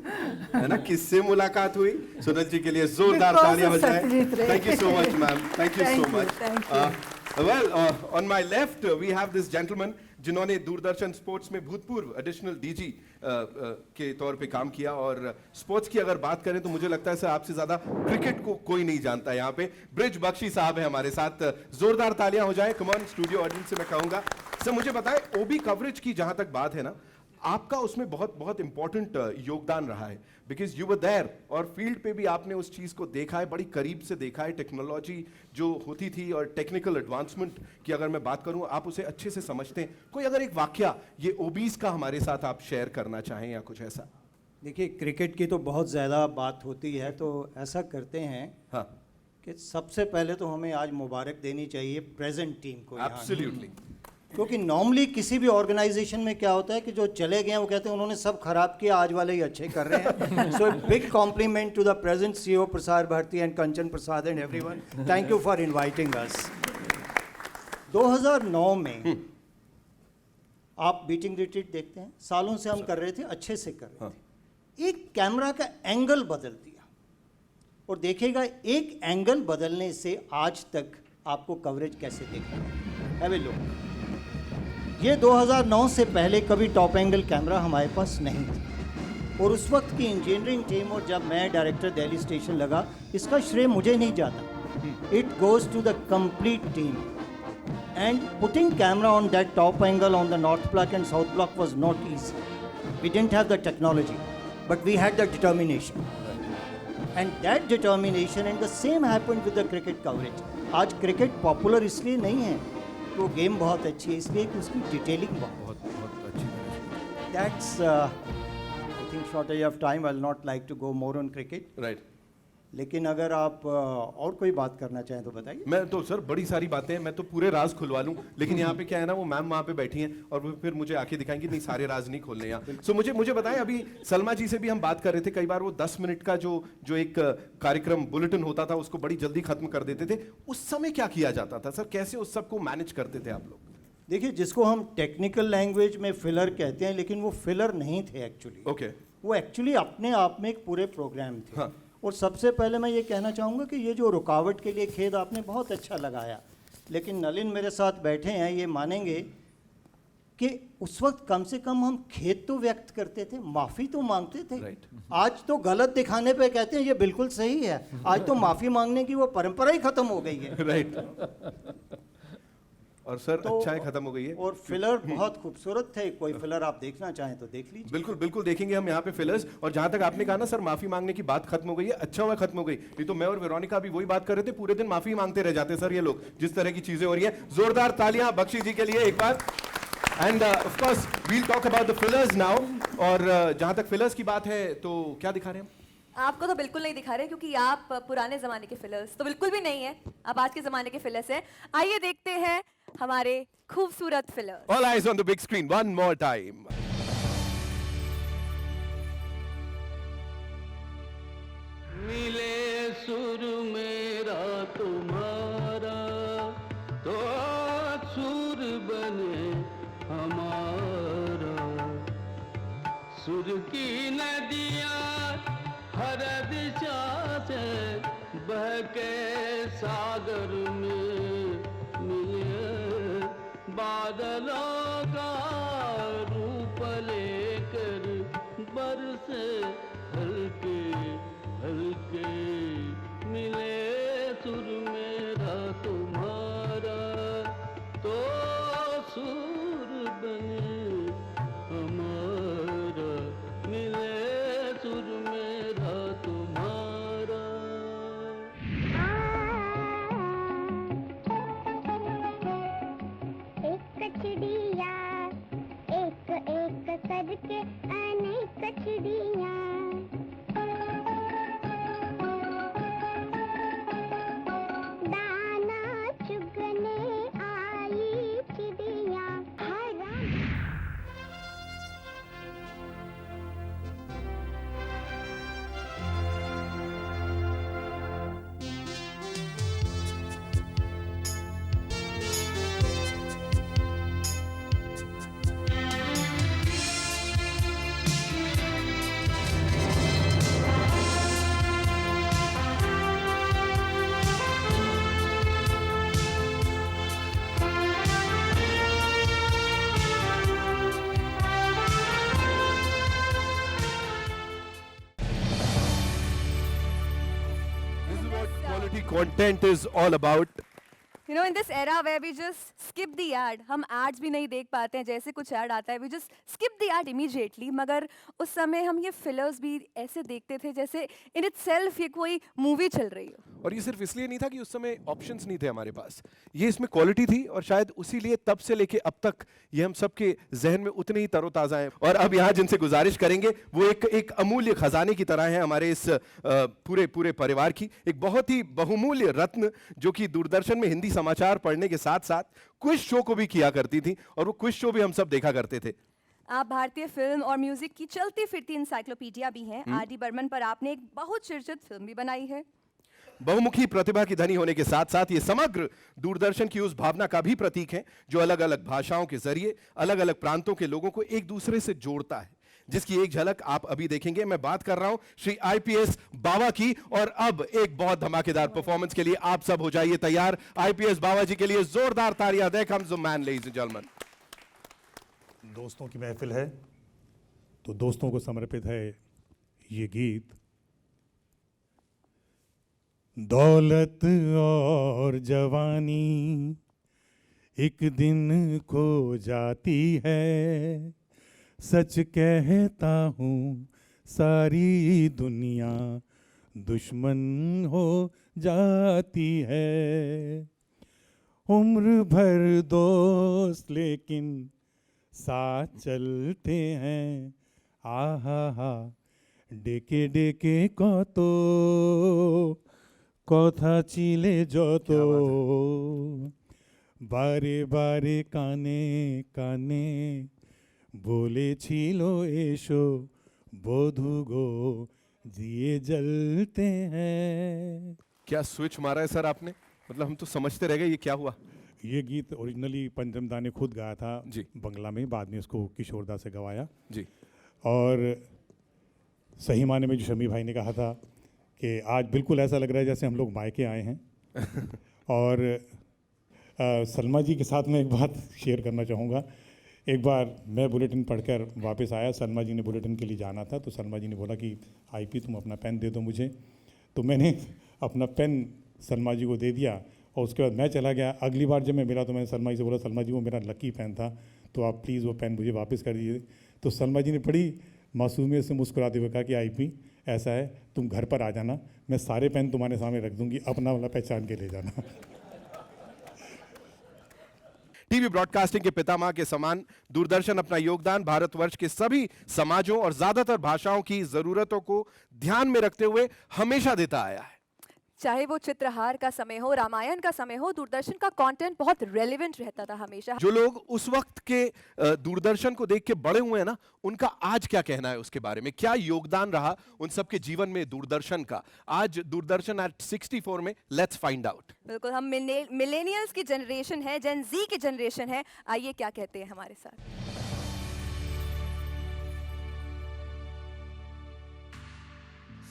है ना, किससे मुलाकात हुई? सुनील जी के लिए जोरदार Because तालियां of बजाएं. Satyajit Ray. Thank you so much, ma'am. Thank you so much. Thank you. Well, on my left, we have this gentleman जिन्होंने दूरदर्शन स्पोर्ट्स में भूतपूर्व एडिशनल डीजी के तौर पे काम किया, और स्पोर्ट्स की अगर बात करें तो मुझे लगता है सर आपसे ज्यादा क्रिकेट को कोई नहीं जानता यहाँ पे. ब्रिज बख्शी साहब है हमारे साथ. जोरदार तालियां हो जाए. कम ऑन, स्टूडियो ऑडियंस से मैं कहूंगा सर मुझे बताएं, ओबी कवरेज की जहां तक बात है ना, आपका उसमें बहुत बहुत इंपॉर्टेंट योगदान रहा है, बिकॉज यू वर देयर, और फील्ड पे भी आपने उस चीज़ को देखा है, बड़ी करीब से देखा है. टेक्नोलॉजी जो होती थी और टेक्निकल एडवांसमेंट की अगर मैं बात करूं, आप उसे अच्छे से समझते हैं. कोई अगर एक वाकया ये ओबीज का हमारे साथ आप शेयर करना चाहें या कुछ ऐसा. देखिए, क्रिकेट की तो बहुत ज़्यादा बात होती है, तो ऐसा करते हैं हाँ, कि सबसे पहले तो हमें आज मुबारक देनी चाहिए प्रेजेंट टीम को. एब्सोल्युटली. क्योंकि नॉर्मली किसी भी ऑर्गेनाइजेशन में क्या होता है कि जो चले गए हैं वो कहते हैं उन्होंने सब खराब किया, आज वाले ही अच्छे कर रहे हैं. So big compliment to the present CEO Prasar Bharati and Kanchan Prasad and everyone. Thank you for inviting us. 2009 में आप बीटिंग रिट्रीट देखते हैं, सालों से हम कर रहे थे, अच्छे से कर रहे थे. एक कैमरा का एंगल बदल दिया, और देखिएगा एक एंगल बदलने से आज तक आपको कवरेज कैसे देखना है. Have a look. ये 2009 से पहले कभी टॉप एंगल कैमरा हमारे पास नहीं था, और उस वक्त की इंजीनियरिंग टीम, और जब मैं डायरेक्टर दिल्ली स्टेशन लगा, इसका श्रेय मुझे नहीं जाता. It goes to the complete team. And putting camera on that top angle on the North Block and South Block was not easy. We didn't have the technology, but we had the determination. And that determination and the same happened with the cricket coverage. आज cricket popular इसलिए नहीं है तो game बहुत अच्छी है, इसलिए कि उसकी डिटेलिंग बहुत अच्छी है. That's I think shortage of time. I will not like to go more on cricket. Right. लेकिन अगर आप और कोई बात करना चाहें तो बताइए. मैं तो सर बड़ी सारी बातें हैं, मैं तो पूरे राज खुलवा लूं, लेकिन यहाँ पे क्या है ना, वो मैम वहाँ पे बैठी हैं और वो फिर मुझे आके दिखाएंगी, नहीं सारे राज नहीं खोलने यहाँ. सो मुझे बताएं, अभी सलमा जी से भी हम बात कर रहे थे, कई बार वो 10 मिनट का जो एक कार्यक्रम बुलेटिन होता था उसको बड़ी जल्दी खत्म कर देते थे. उस समय क्या किया जाता था सर, कैसे उस सबको मैनेज करते थे आप लोग? देखिए, जिसको हम टेक्निकल लैंग्वेज में फिलर कहते हैं, लेकिन वो फिलर नहीं थे एक्चुअली. ओके. वो एक्चुअली अपने आप में एक पूरे प्रोग्राम थे. हाँ. और सबसे पहले मैं ये कहना चाहूँगा कि ये जो रुकावट के लिए खेद आपने बहुत अच्छा लगाया, लेकिन नलिन मेरे साथ बैठे हैं, ये मानेंगे कि उस वक्त कम से कम हम खेद तो व्यक्त करते थे, माफ़ी तो मांगते थे. Right. आज तो गलत दिखाने पे कहते हैं ये बिल्कुल सही है. आज तो माफ़ी मांगने की वो परंपरा ही ख़त्म हो गई है. राइट. और सर तो अच्छा है, खत्म हो गई है. और फिलर बहुत खूबसूरत थे. कोई फिलर आप देखना चाहें तो देख लीजिए. बिल्कुल बिल्कुल देखेंगे हम यहाँ पे फिलर्स. और जहां तक आपने कहा ना सर, माफी मांगने की बात खत्म हो गई है, अच्छा हुआ खत्म हो गई, नहीं तो मैं और वेरोनिका भी वही बात कर रहे थे, पूरे दिन माफी मांगते रह जाते सर ये लोग, जिस तरह की चीजें हो रही है. जोरदार तालियां बख्शी जी के लिए एक बार. And of course we'll talk about the fillers now. और जहां तक फिलर्स की बात है तो क्या दिखा रहे हैं हम? आपको तो बिल्कुल नहीं दिखा रहे, क्योंकि आप पुराने जमाने के फिलर्स तो बिल्कुल भी नहीं है, आप आज के जमाने के फिलर्स हैं. आइए देखते हैं हमारे खूबसूरत fillers. All eyes on the big screen one more time. मिले सुर मेरा तुम्हारा तो सुर बने हमारा. सुर की नदियाँ हर दिशा से बह के सागर में मिले. बादलों का रूप लेकर बरसे हल्के हल्के. मिले सुर मेरा तुम्हारा तो सुर बने हमारा. मिले सुर मेरा तुम्हारा. कचड़िया एक एक करके अनेक कचड़ियाँ quality content is all about. You know, in this era where we just skip the ad, हम ads भी नहीं देख पाते हैं, जैसे कुछ ad आता है, we just skip the ad immediately. मगर उस समय हम ये fillers भी ऐसे देखते थे जैसे in itself ये कोई movie चल रही हो. और ये सिर्फ इसलिए नहीं था कि उस समय ऑप्शंस नहीं थे हमारे पास, ये इसमें क्वालिटी थी और शायद उसी लिए तब से लेके अब तक ये हम सबके जहन में उतने ही तरोताज़ा हैं. और अब यहाँ जिनसे गुजारिश करेंगे वो एक अमूल्य खजाने की तरह है हमारे इस पूरे परिवार की, एक बहुत ही बहुमूल्य रत्न जो कि दूरदर्शन में हिंदी समाचार पढ़ने के साथ साथ क्विज शो को भी किया करती थी और वो क्विज शो भी हम सब देखा करते थे. आप भारतीय फिल्म और म्यूजिक की चलती फिरती इंसाइक्लोपीडिया भी हैं. आर डी बर्मन पर आपने एक बहुत चर्चित फिल्म भी बनाई है. बहुमुखी प्रतिभा की धनी होने के साथ साथ ये समग्र दूरदर्शन की उस भावना का भी प्रतीक है जो अलग अलग भाषाओं के जरिए अलग अलग प्रांतों के लोगों को एक दूसरे से जोड़ता है, जिसकी एक झलक आप अभी देखेंगे. मैं बात कर रहा हूं श्री आईपीएस बावा की. और अब एक बहुत धमाकेदार परफॉर्मेंस के लिए आप सब हो जाइए तैयार. आईपीएस बावा जी के लिए जोरदार तालियां. There comes the man, ladies and gentleman. दोस्तों की महफिल है तो दोस्तों को समर्पित है ये गीत. दौलत और जवानी एक दिन खो जाती है, सच कहता हूँ सारी दुनिया दुश्मन हो जाती है. उम्र भर दोस्त लेकिन साथ चलते हैं. आहा हा डेके डेके কথা চিলে যত বারে বারে কানে কানে বলেছিল এসো বধু गो दिए जलते हैं. क्या स्विच मारा है सर आपने, मतलब हम तो समझते रह गए ये क्या हुआ. ये गीत ओरिजिनली पंचम दा ने खुद गाया था जी बंगला में, बाद में इसको किशोर दा से गवाया जी. और सही माने में जो शमी भाई ने कहा था कि आज बिल्कुल ऐसा लग रहा है जैसे हम लोग मायके आए हैं. और सलमा जी के साथ मैं एक बात शेयर करना चाहूँगा. एक बार मैं बुलेटिन पढ़कर वापस आया, सलमा जी ने बुलेटिन के लिए जाना था, तो सलमा जी ने बोला कि आईपी तुम अपना पेन दे दो मुझे. तो मैंने अपना पेन सलमा जी को दे दिया और उसके बाद मैं चला गया. अगली बार जब मैं मिला तो मैंने सलमा जी से बोला, सलमा जी वो मेरा लकी पेन था तो आप प्लीज़ वो पेन मुझे वापस कर दीजिए. तो सलमा जी ने बड़ी मासूमियत से मुस्कुराते हुए कहा कि आईपी ऐसा है तुम घर पर आ जाना, मैं सारे पेन तुम्हारे सामने रख दूंगी, अपना वाला पहचान के ले जाना. टीवी ब्रॉडकास्टिंग के पितामह के समान दूरदर्शन अपना योगदान भारतवर्ष के सभी समाजों और ज्यादातर भाषाओं की जरूरतों को ध्यान में रखते हुए हमेशा देता आया है. चाहे वो चित्रहार का समय हो, रामायण का समय हो, दूरदर्शन का कंटेंट बहुत रेलेवेंट रहता था हमेशा. जो लोग उस वक्त के दूरदर्शन को देख के बड़े हुए हैं ना, उनका आज क्या कहना है उसके बारे में, क्या योगदान रहा उन सबके जीवन में दूरदर्शन का. आज दूरदर्शन एट 64 में लेट्स फाइंड आउट. बिल्कुल, हम मिलेनियल्स की जनरेशन है, जेन जी की जनरेशन है. आइए क्या कहते हैं हमारे साथ.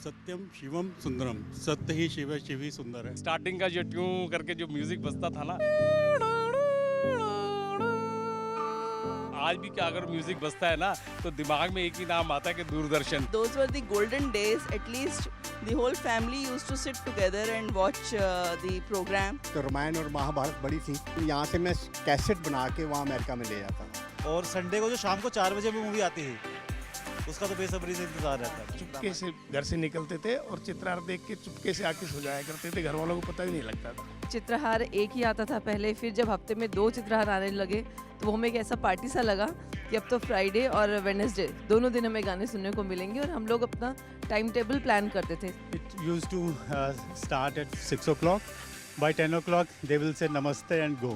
सत्यम शिवम सुंदरम, सत्य ही शिव शिव ही सुंदर है. स्टार्टिंग का जो ट्यून करके जो म्यूजिक बजता था ना, आज भी क्या अगर म्यूजिक बजता है ना तो दिमाग में एक ही नाम आता है कि Doordarshan. Those were the golden days. At least the whole family used to sit together and watch the program. तो रामायण और महाभारत बड़ी थी, यहाँ से मैं कैसेट बना के वहाँ अमेरिका में ले जाता था. और संडे को जो शाम को 4 बजे में मूवी आती थी, उसका तो बेसब्री से इंतजार रहता था. चुपके से घर से निकलते थे और चित्रहार देख के चुपके से आके सो जाया करते थे, घर वालों को पता ही नहीं लगता था. चित्रहार एक ही आता था पहले, फिर जब हफ्ते में 2 चित्रहार आने लगे तो वो हमें एक ऐसा पार्टी सा लगा कि अब तो फ्राइडे और वेडनेसडे दोनों दिन हमें गाने सुनने को मिलेंगे, और हम लोग अपना टाइम टेबल प्लान करते थे. It used to start at 6 o'clock. By 10 o'clock they will say namaste and go.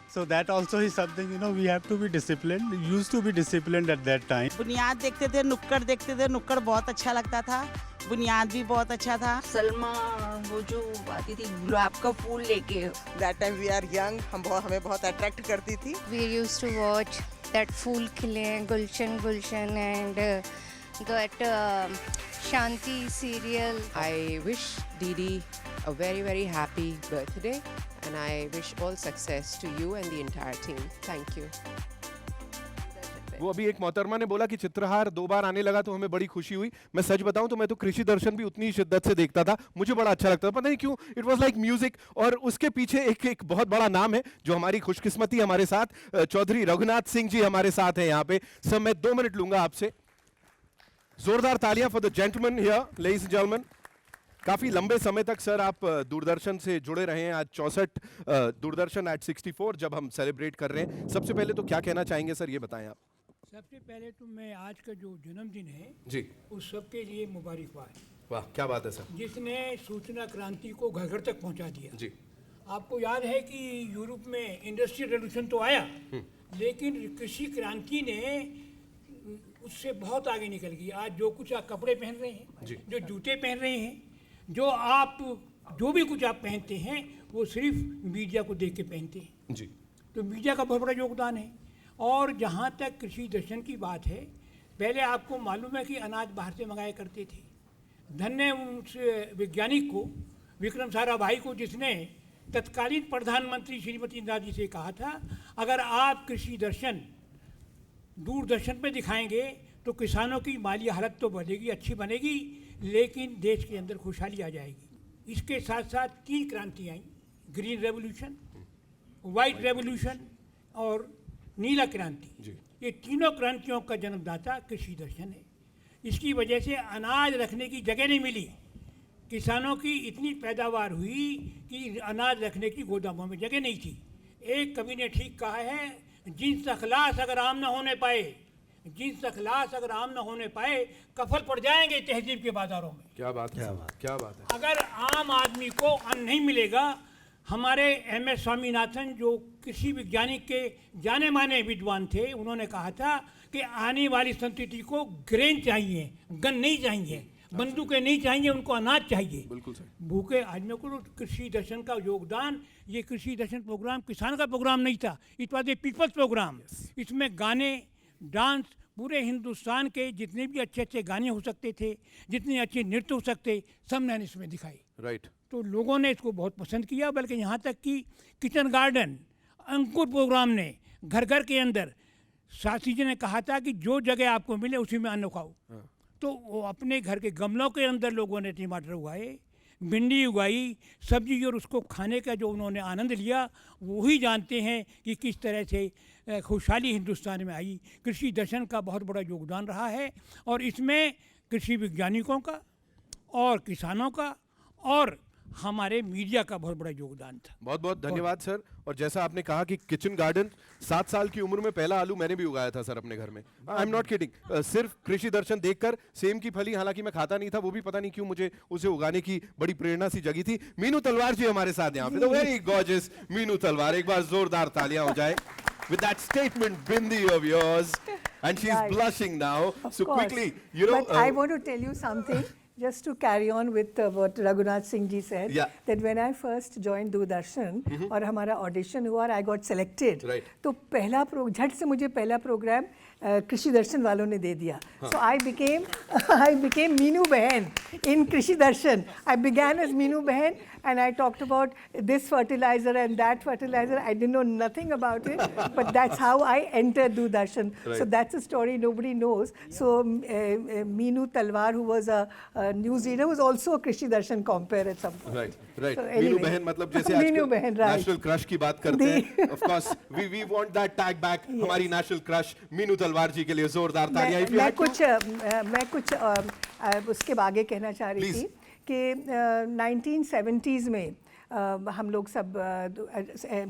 So that also is something, you know, we have to be disciplined. We used to be disciplined at that time. बुनियाद देखते थे, नुक्कड़ देखते थे, नुक्कड़ बहुत अच्छा लगता था, बुनियाद भी बहुत अच्छा था. सलमा वो जो आती थी गुलाब का फूल लेके, That time we are young, हमें बहुत अट्रैक्ट करती थी. We used to watch that फूल खिले, गुलशन गुलशन and that Shanti serial. I wish Didi a very, very happy birthday, and I wish all success to you and the entire team. Thank you. वो अभी एक मोहतरमा ने बोला कि चित्रहार 2 बार आने लगा तो हमें बड़ी खुशी हुई। मैं सच बताऊं तो मैं तो कृषि दर्शन भी उतनी ही शिद्दत से देखता था, मुझे बड़ा अच्छा लगता था, पता नहीं क्यों, इट वाज लाइक म्यूजिक। और उसके पीछे एक बहुत बड़ा नाम है जो हमारी खुशकिस्मती, हमारे साथ चौधरी रघुनाथ सिंह जी हमारे साथ हैं यहाँ पे। सर मैं 2 मिनट लूंगा आपसे, जोरदार तालियां for the gentleman here, ladies and gentleman. काफी लंबे समय तक सर आप दूरदर्शन से जुड़े रहे हैं, आज 64 दूरदर्शन एट 64 जब हम सेलिब्रेट कर रहे हैं, सबसे पहले तो क्या कहना चाहेंगे सर, ये बताएं आप। सबसे पहले तो मैं आज का जो जन्मदिन है जी, उस सबके लिए मुबारकबाद। वाह क्या बात है सर। जिसने सूचना क्रांति को घर घर तक पहुंचा दिया। जी, आपको याद है कि यूरोप में इंडस्ट्रियल रेवोल्यूशन तो आया, लेकिन कृषि क्रांति ने उससे बहुत आगे निकल गई। आज जो कुछ आप कपड़े पहन रहे हैं, जो जूते पहन रहे हैं, जो भी कुछ आप पहनते हैं, वो सिर्फ मीडिया को देख के पहनते हैं। जी, तो मीडिया का बहुत बड़ा योगदान है। और जहाँ तक कृषि दर्शन की बात है, पहले आपको मालूम है कि अनाज बाहर से मंगाया करते थे। धन्य उस वैज्ञानिक को, विक्रम साराभाई को, जिसने तत्कालीन प्रधानमंत्री श्रीमती इंदिरा जी से कहा था, अगर आप कृषि दर्शन दूरदर्शन पे दिखाएंगे तो किसानों की माली हालत तो बढ़ेगी, अच्छी बनेगी, लेकिन देश के अंदर खुशहाली आ जाएगी। इसके साथ साथ 3 क्रांति आई, ग्रीन रेवोल्यूशन, वाइट रेवोल्यूशन और नीला क्रांति। ये तीनों क्रांतियों का जन्मदाता कृषि दर्शन है। इसकी वजह से अनाज रखने की जगह नहीं मिली, किसानों की इतनी पैदावार हुई कि अनाज रखने की गोदामों में जगह नहीं थी। एक कवि ने ठीक कहा है, जिन्स अखलास अगर आम न होने पाए, जिन्स अखलास अगर आम न होने पाए, कफल पड़ जाएंगे तहजीब के बाजारों में। क्या बात है, क्या बात है। अगर आम आदमी को अन्न नहीं मिलेगा, हमारे MS स्वामीनाथन जो कृषि वैज्ञानिक के जाने माने विद्वान थे, उन्होंने कहा था कि आने वाली संतति को ग्रेन चाहिए, गन नहीं चाहिए, बंदूकें नहीं चाहिए, उनको अनाज चाहिए। बिल्कुल सही। भूखे आदमियों को कृषि दर्शन का योगदान, ये कृषि दर्शन प्रोग्राम किसान का प्रोग्राम नहीं था, it was a people's programme. इसमें गाने, डांस, पूरे हिंदुस्तान के जितने भी अच्छे अच्छे गाने हो सकते थे, जितने अच्छे नृत्य हो सकते, सब मैंने इसमें दिखाई। राइट। तो लोगों ने इसको बहुत पसंद किया, बल्कि यहाँ तक कि किचन गार्डन अंकुर प्रोग्राम ने घर घर के अंदर, शास्त्री जी ने कहा था कि जो जगह आपको मिले उसी में अन्न खाओ। तो वो अपने घर के गमलों के अंदर लोगों ने टमाटर उगाए, भिंडी उगाई, सब्जी, और उसको खाने का जो उन्होंने आनंद लिया, वही जानते हैं कि किस तरह से खुशहाली हिंदुस्तान में आई। कृषि दर्शन का बहुत बड़ा योगदान रहा है, और इसमें कृषि वैज्ञानिकों का और किसानों का और हमारे मीडिया का बहुत बड़ा योगदान था। बहुत बहुत धन्यवाद सर। और जैसा आपने कहा कि किचन गार्डन, 7 साल की उम्र में पहला आलू मैंने भी उगाया था सर अपने घर में। I am not kidding. सिर्फ कृषि दर्शन देखकर सेम की फली, हालांकि मैं खाता नहीं था, वो भी पता नहीं क्यों मुझे उसे उगाने की बड़ी प्रेरणा सी जगी थी। मीनू तलवार जी हमारे साथ यहाँ पे, तो वेरी गॉर्जियस मीनू तलवार, एक बार जोरदार तालियां हो जाए with that statement bindi of yours, and she's blushing now. So quickly, you know. But I want to tell you something. Just to carry on with what Raghunath Singh ji said, that when I first joined Doordarshan और हमारा audition हुआ और I got selected, तो पहला झट से मुझे पहला प्रोग्राम कृषि दर्शन वालों ने दे दिया. So I became Meenu Behan in Krishi Darshan. I began as Meenu Behan and I talked about this fertilizer and that fertilizer. I didn't know nothing about it, but that's how I entered Doordarshan. So that's a story nobody knows. So Meenu Talwar, who was a news reader, was also a Krishi Darshan compere at some point. Right. So Meenu Behan, मतलब जैसे आजकल national crush की बात करते हैं. Of course, we want that tag back. हमारी national crush Meenu तलवार जी के लिए जोरदार तालियां. मैं कुछ उसके आगे कहना चाह रही थी कि 1970s में हम लोग सब,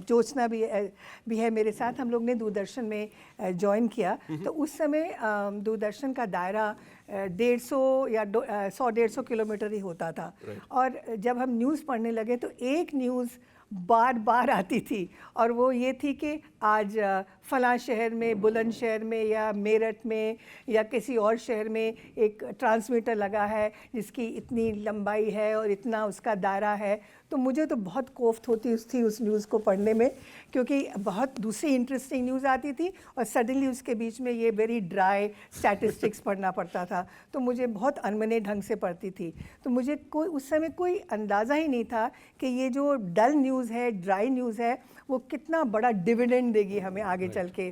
जोचना भी है मेरे साथ, हम लोग ने दूरदर्शन में ज्वाइन किया. तो उस समय दूरदर्शन का दायरा 150 या 100-150 किलोमीटर ही होता था. और जब हम न्यूज़ पढ़ने लगे तो एक न्यूज़ बार बार आती थी, और वो ये थी कि आज फलां शहर में, बुलंदशहर में या मेरठ में या किसी और शहर में एक ट्रांसमीटर लगा है जिसकी इतनी लंबाई है और इतना उसका दायरा है. तो मुझे तो बहुत कोफ्त होती थी उस न्यूज़ को पढ़ने में, क्योंकि बहुत दूसरी इंटरेस्टिंग न्यूज़ आती थी और सडनली उसके बीच में ये वेरी ड्राई स्टैटिस्टिक्स पढ़ना पड़ता था. था, तो मुझे बहुत अनमने ढंग से पढ़ती थी। तो मुझे कोई उस समय कोई अंदाज़ा ही नहीं था कि ये जो डल न्यूज़ है, ड्राई न्यूज़ है, वो कितना बड़ा डिविडेंड देगी हमें आगे चल के।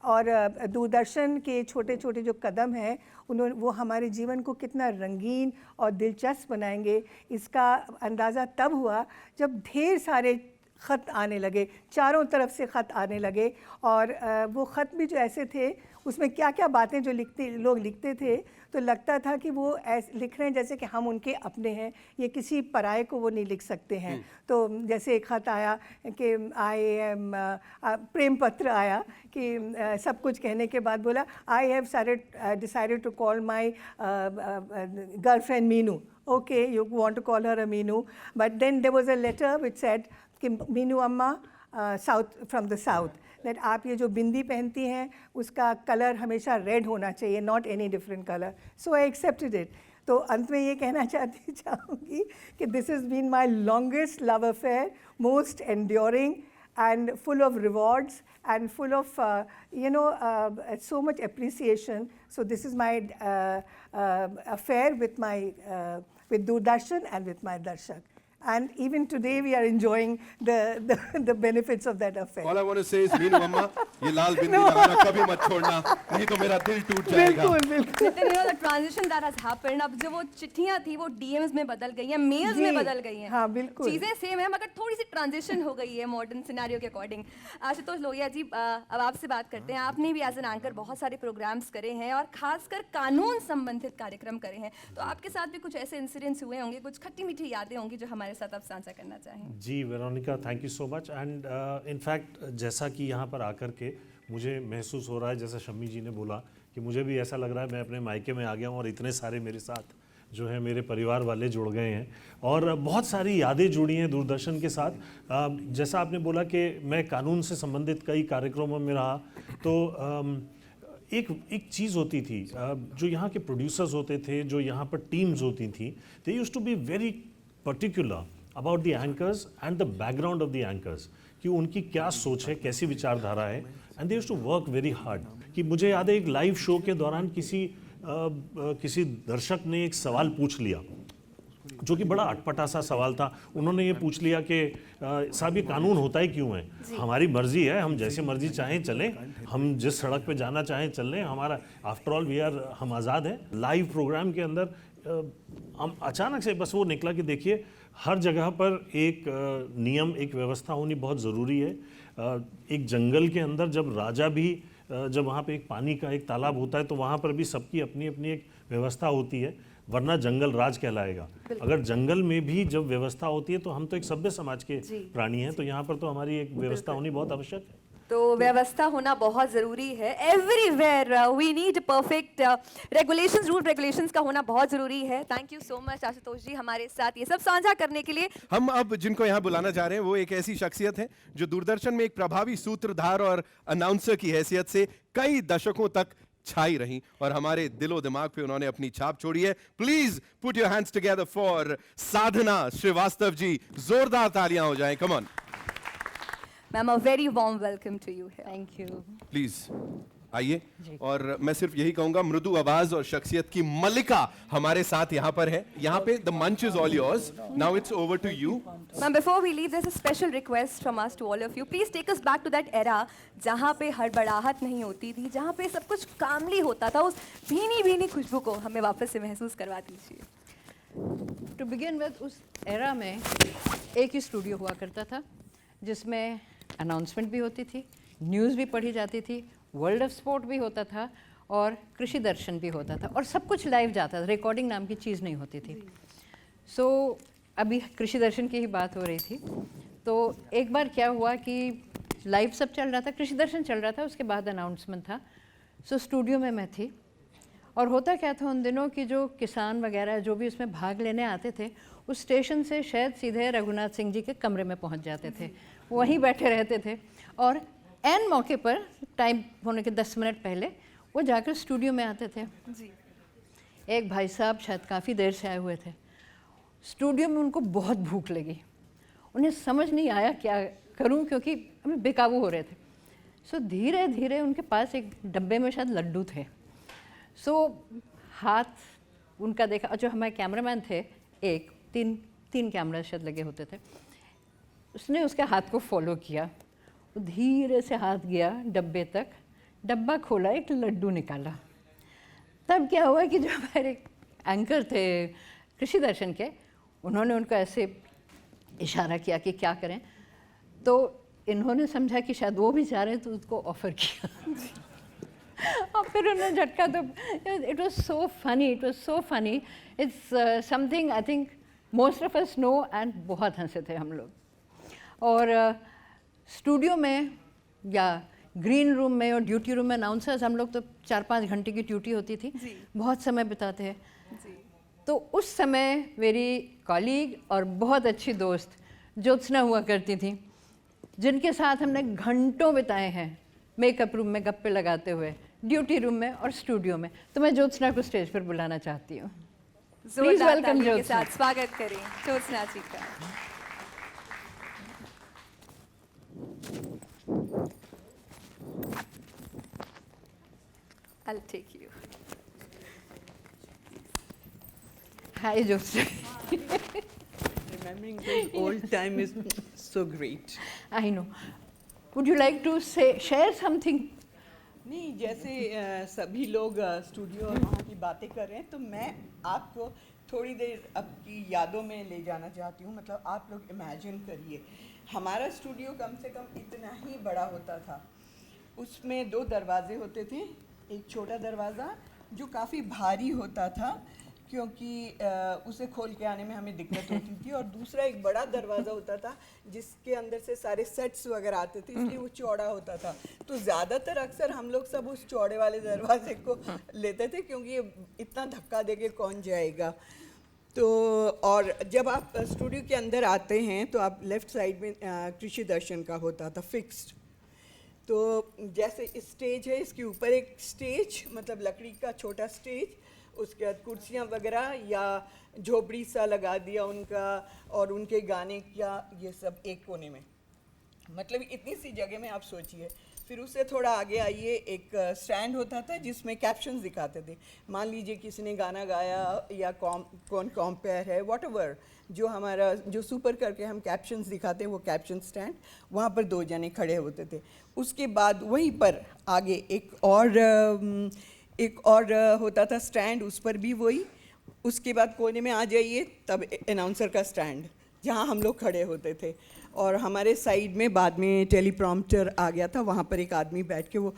और दूरदर्शन के छोटे छोटे जो कदम हैं वो हमारे जीवन को कितना रंगीन और दिलचस्प बनाएंगे, इसका अंदाज़ा तब हुआ जब ढेर सारे ख़त आने लगे, चारों तरफ से ख़त आने लगे। और वो ख़त भी जो ऐसे थे, उसमें क्या क्या बातें जो लोग लिखते थे, तो लगता था कि वो ऐसे लिख रहे हैं जैसे कि हम उनके अपने हैं, ये किसी पराये को वो नहीं लिख सकते हैं। तो जैसे एक ख़त आया कि प्रेम पत्र आया कि सब कुछ कहने के बाद बोला, I have decided to call my girlfriend Meenu. Okay, you want to call her a Meenu, but then there was a letter which said कि मीनू अम्मा फ्रॉम द साउथ, दैट आप ये जो बिंदी पहनती हैं उसका कलर हमेशा रेड होना चाहिए, not any different colour. So I accepted it. तो अंत में ये कहना चाहूँगी कि this is been my longest love affair, most enduring and full of rewards and full of so much appreciation. So this is my affair with with Doordarshan and with my darshak. And even today we are enjoying the benefits of that affair. All I want to say is, Meenu Amma, ये लाल बिंदी लगाना कभी मत छोड़ना, नहीं तो मेरा दिल टूट जाएगा। बिल्कुल। The transition that has happened, अब जो वो चिट्ठियाँ थी वो DMs में बदल गई हैं, मेल्स में बदल गई हैं। हाँ बिल्कुल। चीज़ें सेम है मगर थोड़ी सी ट्रांजिशन हो गई है मॉडर्न सिनेरियो के अकॉर्डिंग। आशुतोष लोहिया जी, अब आपसे बात करते हैं। आपने भी एज एन एंकर बहुत सारे प्रोग्राम्स करे हैं और खासकर कानून संबंधित कार्यक्रम करे हैं, तो आपके साथ भी कुछ ऐसे इंसिडेंट्स हुए होंगे, कुछ खट्टी मीठी यादें होंगी जो हमारे साथ आप साझा करना चाहें। जी Veronica, thank you so much. And in fact जैसा कि यहाँ पर आकर के मुझे महसूस हो रहा है, जैसा शम्मी जी ने बोला कि मुझे भी ऐसा लग रहा है मैं अपने मायके में आ गया हूँ और इतने सारे मेरे साथ जो है मेरे परिवार वाले जुड़ गए हैं और बहुत सारी यादें जुड़ी हैं दूरदर्शन के साथ। जैसा आपने बोला कि मैं कानून से संबंधित कई कार्यक्रमों में रहा, तो एक चीज़ होती थी, जो यहाँ के प्रोड्यूसर्स होते थे, जो यहाँ पर टीम्स होती थी, they used to be very particular about the anchors and the background of the anchors, कि उनकी क्या सोच है, कैसी विचारधारा है, and they used to work very hard. कि मुझे याद है एक लाइव शो के दौरान किसी दर्शक ने एक सवाल पूछ लिया जो कि बड़ा अटपटा सा सवाल था। उन्होंने ये पूछ लिया कि साहब ये कानून होता ही क्यों है? हमारी मर्जी है, हम जैसे मर्जी चाहें चलें, हम जिस सड़क पे जाना चाहें चल लें, हमारा आफ्टर ऑल हम आज़ाद हैं। लाइव प्रोग्राम के अंदर हम अचानक से बस वो निकला कि देखिए हर जगह पर एक नियम, एक व्यवस्था होनी बहुत ज़रूरी है। एक जंगल के अंदर जब राजा भी जब वहाँ पे एक पानी का एक तालाब होता है तो वहाँ पर भी सबकी अपनी अपनी एक व्यवस्था होती है, वरना जंगल राज कहलाएगा। अगर जंगल में भी जब व्यवस्था होती है तो हम तो एक सभ्य समाज के प्राणी हैं, तो यहाँ पर तो हमारी एक व्यवस्था होनी बहुत आवश्यक है। तो व्यवस्था होना बहुत ज़रूरी है। Everywhere we need perfect regulations, rule regulations का होना बहुत ज़रूरी है। Thank you so much Ashutosh ji हमारे साथ ये सब साझा करने के लिए। हम अब जिनको यहाँ बुलाना चाह रहे हैं वो एक ऐसी शख्सियत है जो दूरदर्शन में एक प्रभावी सूत्रधार और अनाउंसर की हैसियत से कई दशकों तक छाई रही और हमारे दिलो दिमाग पे उन्होंने अपनी छाप छोड़ी है। Please put your hands together for Sadhana Srivastava ji. जोरदार तालियां हो जाएं। Come on ma'am, a very warm welcome to you. Thank you. Please आइए। और मैं सिर्फ यही कहूंगा, मृदु आवाज और शख्सियत की मल्लिका हमारे साथ यहाँ पर है। यहाँ पे द मंच is all yours, now it's over to you. Ma'am, before we leave there is a special request from us to all of you. Please take us back to that era जहाँ पे हड़बड़ाहट नहीं होती थी, जहाँ पे सब कुछ कामली होता था। उस भीनी भीनी खुशबू को हमें वापस से महसूस करवा दीजिए। टू बिगिन विद, उस एरा में एक ही स्टूडियो हुआ करता था जिसमें अनाउंसमेंट भी होती थी, न्यूज़ भी पढ़ी जाती थी, वर्ल्ड ऑफ स्पोर्ट भी होता था और कृषि दर्शन भी होता था, और सब कुछ लाइव जाता था। रिकॉर्डिंग नाम की चीज़ नहीं होती थी। सो अभी कृषि दर्शन की ही बात हो रही थी, तो एक बार क्या हुआ कि लाइव सब चल रहा था, कृषि दर्शन चल रहा था, उसके बाद अनाउंसमेंट था। सो स्टूडियो में मैं थी और होता क्या था उन दिनों की जो किसान वगैरह जो भी उसमें भाग लेने आते थे, उस स्टेशन से शायद सीधे रघुनाथ सिंह जी के कमरे में पहुंच जाते थे, वहीं बैठे रहते थे और एन मौके पर टाइम होने के 10 मिनट पहले वो जाकर स्टूडियो में आते थे। जी। एक भाई साहब शायद काफ़ी देर से आए हुए थे, स्टूडियो में उनको बहुत भूख लगी, उन्हें समझ नहीं आया क्या करूं क्योंकि हमें बेकाबू हो रहे थे। सो धीरे धीरे उनके पास एक डब्बे में शायद लड्डू थे, सो हाथ उनका देखा, और जो हमारे कैमरामैन थे, तीन कैमरा शायद लगे होते थे, उसने उसके हाथ को फॉलो किया, वो धीरे से हाथ गया डब्बे तक, डब्बा खोला, एक लड्डू निकाला। तब क्या हुआ कि जो हमारे एंकर थे कृषि दर्शन के, उन्होंने उनको ऐसे इशारा किया कि क्या करें, तो इन्होंने समझा कि शायद वो भी चाह रहे हैं, तो उसको ऑफ़र किया और फिर उन्होंने झटका। तो it was so funny, it was so funny, it's something I think most of us know, and बहुत हंसे थे हम लोग। और स्टूडियो में या ग्रीन रूम में और ड्यूटी रूम में अनाउंसर्स, हम लोग तो 4-5 घंटे की ड्यूटी होती थी, बहुत समय बिताते हैं। तो उस समय मेरी कॉलीग और बहुत अच्छी दोस्त ज्योत्सना हुआ करती थी, जिनके साथ हमने घंटों बिताए हैं मेकअप रूम में गप्पे लगाते हुए, ड्यूटी रूम में और स्टूडियो में। तो मैं ज्योत्सना को स्टेज पर बुलाना चाहती हूँ। प्लीज वेलकम के साथ स्वागत करें ज्योत्सना जी का। I'll take you. Hi, Joseph. Remembering those old time is so great. I know. Would you like to share something? नहीं, जैसे सभी लोग स्टूडियो और वहाँ की बातें कर रहे हैं, तो मैं आपको थोड़ी देर आपकी यादों में ले जाना चाहती हूँ। मतलब आप लोग इमेजिन करिए, हमारा स्टूडियो कम से कम इतना ही बड़ा होता था। उसमें 2 दरवाजे होते थे, एक छोटा दरवाज़ा जो काफ़ी भारी होता था, क्योंकि उसे खोल के आने में हमें दिक्कत होती थी, और दूसरा एक बड़ा दरवाज़ा होता था जिसके अंदर से सारे सेट्स वगैरह आते थे, इसलिए वो चौड़ा होता था। तो ज़्यादातर अक्सर हम लोग सब उस चौड़े वाले दरवाजे को लेते थे, क्योंकि इतना धक्का दे के कौन जाएगा। तो और जब आप स्टूडियो के अंदर आते हैं तो आप लेफ़्ट साइड में कृषि दर्शन का होता था फिक्स्ड। तो जैसे स्टेज है, इसके ऊपर एक स्टेज, मतलब लकड़ी का छोटा स्टेज, उसके बाद कुर्सियाँ वगैरह या झोपड़ी सा लगा दिया उनका, और उनके गाने क्या ये सब एक कोने में, मतलब इतनी सी जगह में आप सोचिए। फिर उससे थोड़ा आगे आइए, एक स्टैंड होता था जिसमें कैप्शंस दिखाते थे। मान लीजिए किसी ने गाना गाया या कौन कॉम्पेयर है, व्हाटएवर, जो हमारा जो सुपर करके हम कैप्शंस दिखाते हैं, वो कैप्शन स्टैंड, वहाँ पर 2 जने खड़े होते थे। उसके बाद वहीं पर आगे एक और होता था स्टैंड, उस पर भी वही। उसके बाद कोने में आ जाइए, तब अनाउंसर का स्टैंड जहाँ हम लोग खड़े होते थे, और हमारे साइड में बाद में टेलीप्रॉम्प्टर आ गया था, वहाँ पर एक आदमी बैठ के वो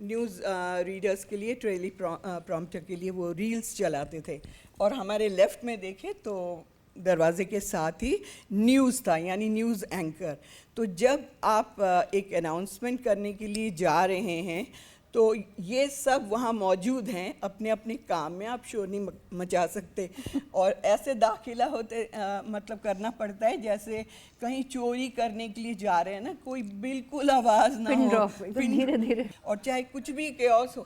न्यूज़ रीडर्स के लिए टेलीप्रॉम्प्टर के लिए वो रील्स चलाते थे। और हमारे लेफ़्ट में देखें तो दरवाजे के साथ ही न्यूज़ था, यानी न्यूज़ एंकर। तो जब आप एक अनाउंसमेंट करने के लिए जा रहे हैं, तो ये सब वहाँ मौजूद हैं, अपने अपने काम में, आप शोर नहीं मचा सकते। और ऐसे दाखिला होते मतलब करना पड़ता है जैसे कहीं चोरी करने के लिए जा रहे हैं ना, कोई बिल्कुल आवाज़ ना हो, धीरे धीरे, और चाहे कुछ भी केओस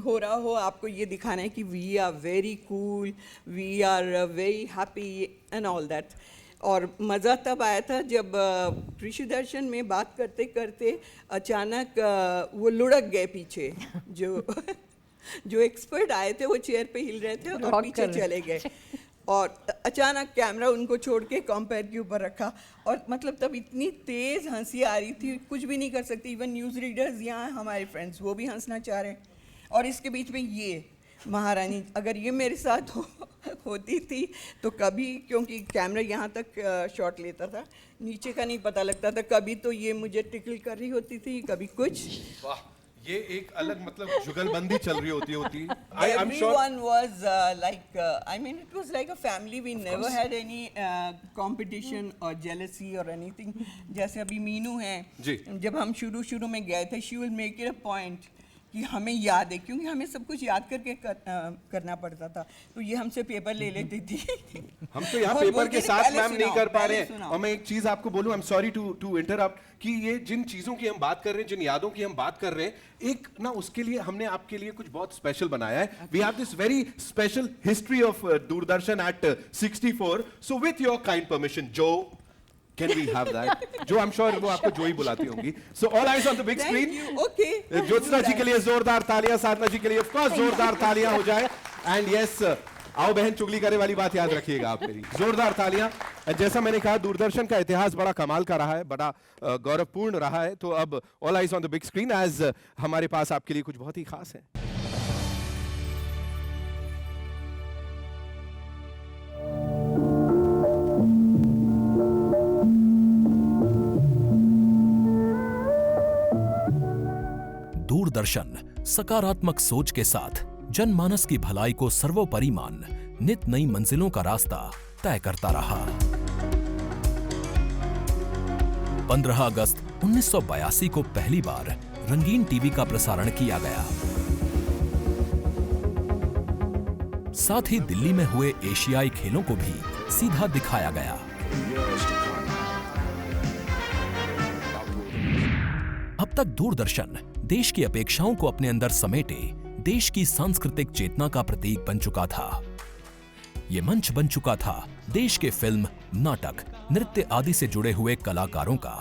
हो रहा हो, आपको ये दिखाना है कि we are very cool, we are very happy and all that. और मज़ा तब आया था जब कृषि दर्शन में बात करते करते अचानक वो लुढ़क गए पीछे, जो एक्सपर्ट आए थे वो चेयर पे हिल रहे थे और पीछे चले गए, और अचानक कैमरा उनको छोड़ के कॉम्पेयर के ऊपर रखा। और मतलब तब इतनी तेज़ हंसी आ रही थी, कुछ भी नहीं कर सकती। इवन न्यूज़ रीडर्स यहाँ हमारे फ्रेंड्स, वो भी हंसना चाह रहे हैं, और इसके बीच में ये महारानी, अगर ये मेरे साथ होती थी तो कभी, क्योंकि कैमरा यहाँ तक शॉट लेता था, नीचे का नहीं पता लगता था, कभी तो ये मुझे टिकल कर रही होती थी, कभी कुछ। वाह, ये एक अलग मतलब जुगलबंदी चल रही होती। Everyone was I mean it was like a family. We never had any competition or jealousy or anything. जैसे अभी मीनू है, जब हम शुरू में गए थे, she will make it a point कि हमें याद है, क्योंकि हमें सब कुछ याद करके करना पड़ता था, तो ये हमसे पेपर ले लेती थी। हम तो यहाँ पेपर के साथ मैम नहीं कर पा रहे हैं। और मैं एक चीज आपको बोलूं, I am sorry to interrupt, कि ये जिन चीजों की हम बात कर रहे हैं, जिन यादों की हम बात कर रहे हैं, एक ना उसके लिए हमने आपके लिए कुछ बहुत स्पेशल बनाया है। We have this very special history of Doordarshan at 64। So with your kind permission, जो Can we have that? जो I'm sure वो आपको जो ही बुलाती होंगी. So all eyes on the big screen. Okay. Jyotsna जी के लिए जोरदार तालियां, साधना जी के लिए of course जोरदार तालियां हो जाए. And yes, आओ बहन चुगली करे वाली बात याद रखिएगा आप मेरी. जोरदार तालियां. जैसा मैंने कहा, दूरदर्शन का इतिहास बड़ा कमाल का रहा है, बड़ा गौरवपूर्ण रहा है. तो अब all eyes on the big screen as हमारे पास आपके लिए कुछ बहुत ही खास है. दूरदर्शन सकारात्मक सोच के साथ जनमानस की भलाई को सर्वोपरि मान नित नई मंजिलों का रास्ता तय करता रहा। 15 अगस्त 1982 को पहली बार रंगीन टीवी का प्रसारण किया गया। साथ ही दिल्ली में हुए एशियाई खेलों को भी सीधा दिखाया गया। अब तक दूरदर्शन देश की अपेक्षाओं को अपने अंदर समेटे देश की सांस्कृतिक चेतना का प्रतीक बन चुका था। ये मंच बन चुका था देश के फिल्म, नाटक, नृत्य आदि से जुड़े हुए कलाकारों का।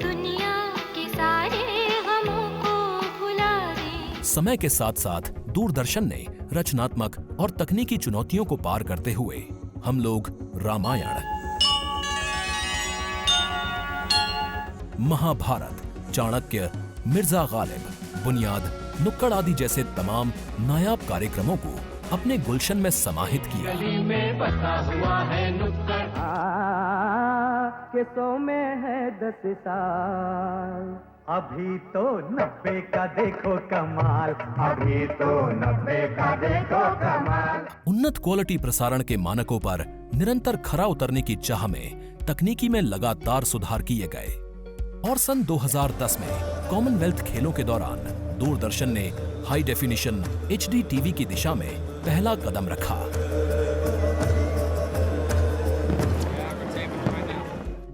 दुनिया के सारे गमों को भुला दे। समय के साथ साथ दूरदर्शन ने रचनात्मक और तकनीकी चुनौतियों को पार करते हुए हम लोग रामायण, महाभारत, चाणक्य, मिर्जा गालिब, बुनियाद, नुक्कड़ आदि जैसे तमाम नायाब कार्यक्रमों को अपने गुलशन में समाहित किया। गली में बसा हुआ है नुक्कड़, किसों में है 10 साल, अभी तो 90 का देखो कमाल, अभी तो 90 का देखो कमाल। उन्नत क्वालिटी प्रसारण के मानकों पर निरंतर खरा उतरने की चाह में तकनीकी में लगातार सुधार किए गए और सन 2010 में कॉमनवेल्थ खेलों के दौरान दूरदर्शन ने हाई डेफिनिशन HD टीवी की दिशा में पहला कदम रखा।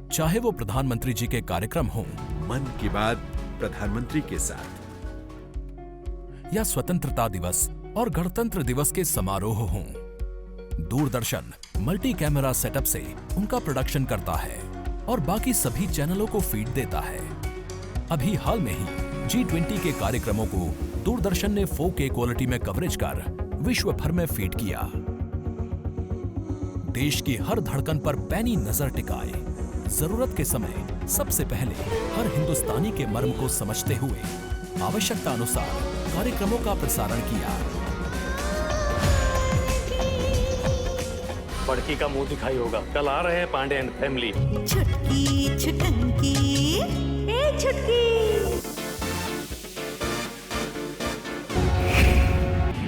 चाहे वो प्रधानमंत्री जी के कार्यक्रम हों, मन की बात प्रधानमंत्री के साथ, या स्वतंत्रता दिवस और गणतंत्र दिवस के समारोह हों, दूरदर्शन मल्टी कैमरा सेटअप से उनका प्रोडक्शन करता है और बाकी सभी चैनलों को फीड देता है। अभी हाल में ही G20 के कार्यक्रमों को दूरदर्शन ने 4K क्वालिटी में कवरेज कर विश्व भर में फीड किया। देश की हर धड़कन पर पैनी नजर टिकाए, जरूरत के समय सबसे पहले हर हिंदुस्तानी के मर्म को समझते हुए आवश्यकता अनुसार कार्यक्रमों का प्रसारण किया। बड़की का मुंह दिखाई होगा, कल आ रहे हैं पांडे एंड फैमिली। छुटकी छुटंकी ए छुटकी।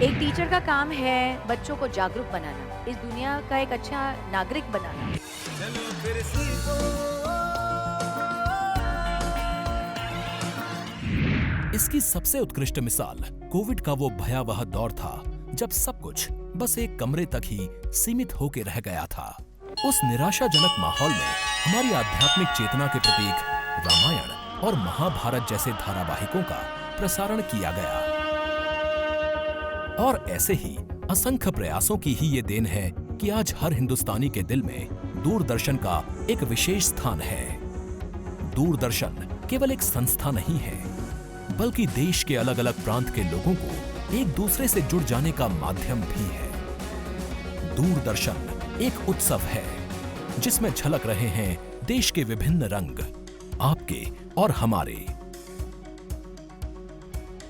एक टीचर का काम है बच्चों को जागरूक बनाना, इस दुनिया का एक अच्छा नागरिक बनाना। इसकी सबसे उत्कृष्ट मिसाल कोविड का वो भयावह दौर था जब सब कुछ बस एक कमरे तक ही सीमित होके रह गया था। उस निराशाजनक माहौल में हमारी आध्यात्मिक चेतना के प्रतीक रामायण और महाभारत जैसे धारावाहिकों का प्रसारण किया गया। और ऐसे ही असंख्य प्रयासों की ही ये देन है कि आज हर हिंदुस्तानी के दिल में दूरदर्शन का एक विशेष स्थान है। दूरदर्शन केवल एक संस्था नहीं है, बल्कि देश के अलग अलग प्रांत के लोगों को एक दूसरे से जुड़ जाने का माध्यम भी है। दूरदर्शन एक उत्सव है जिसमें झलक रहे हैं देश के विभिन्न रंग, आपके और हमारे।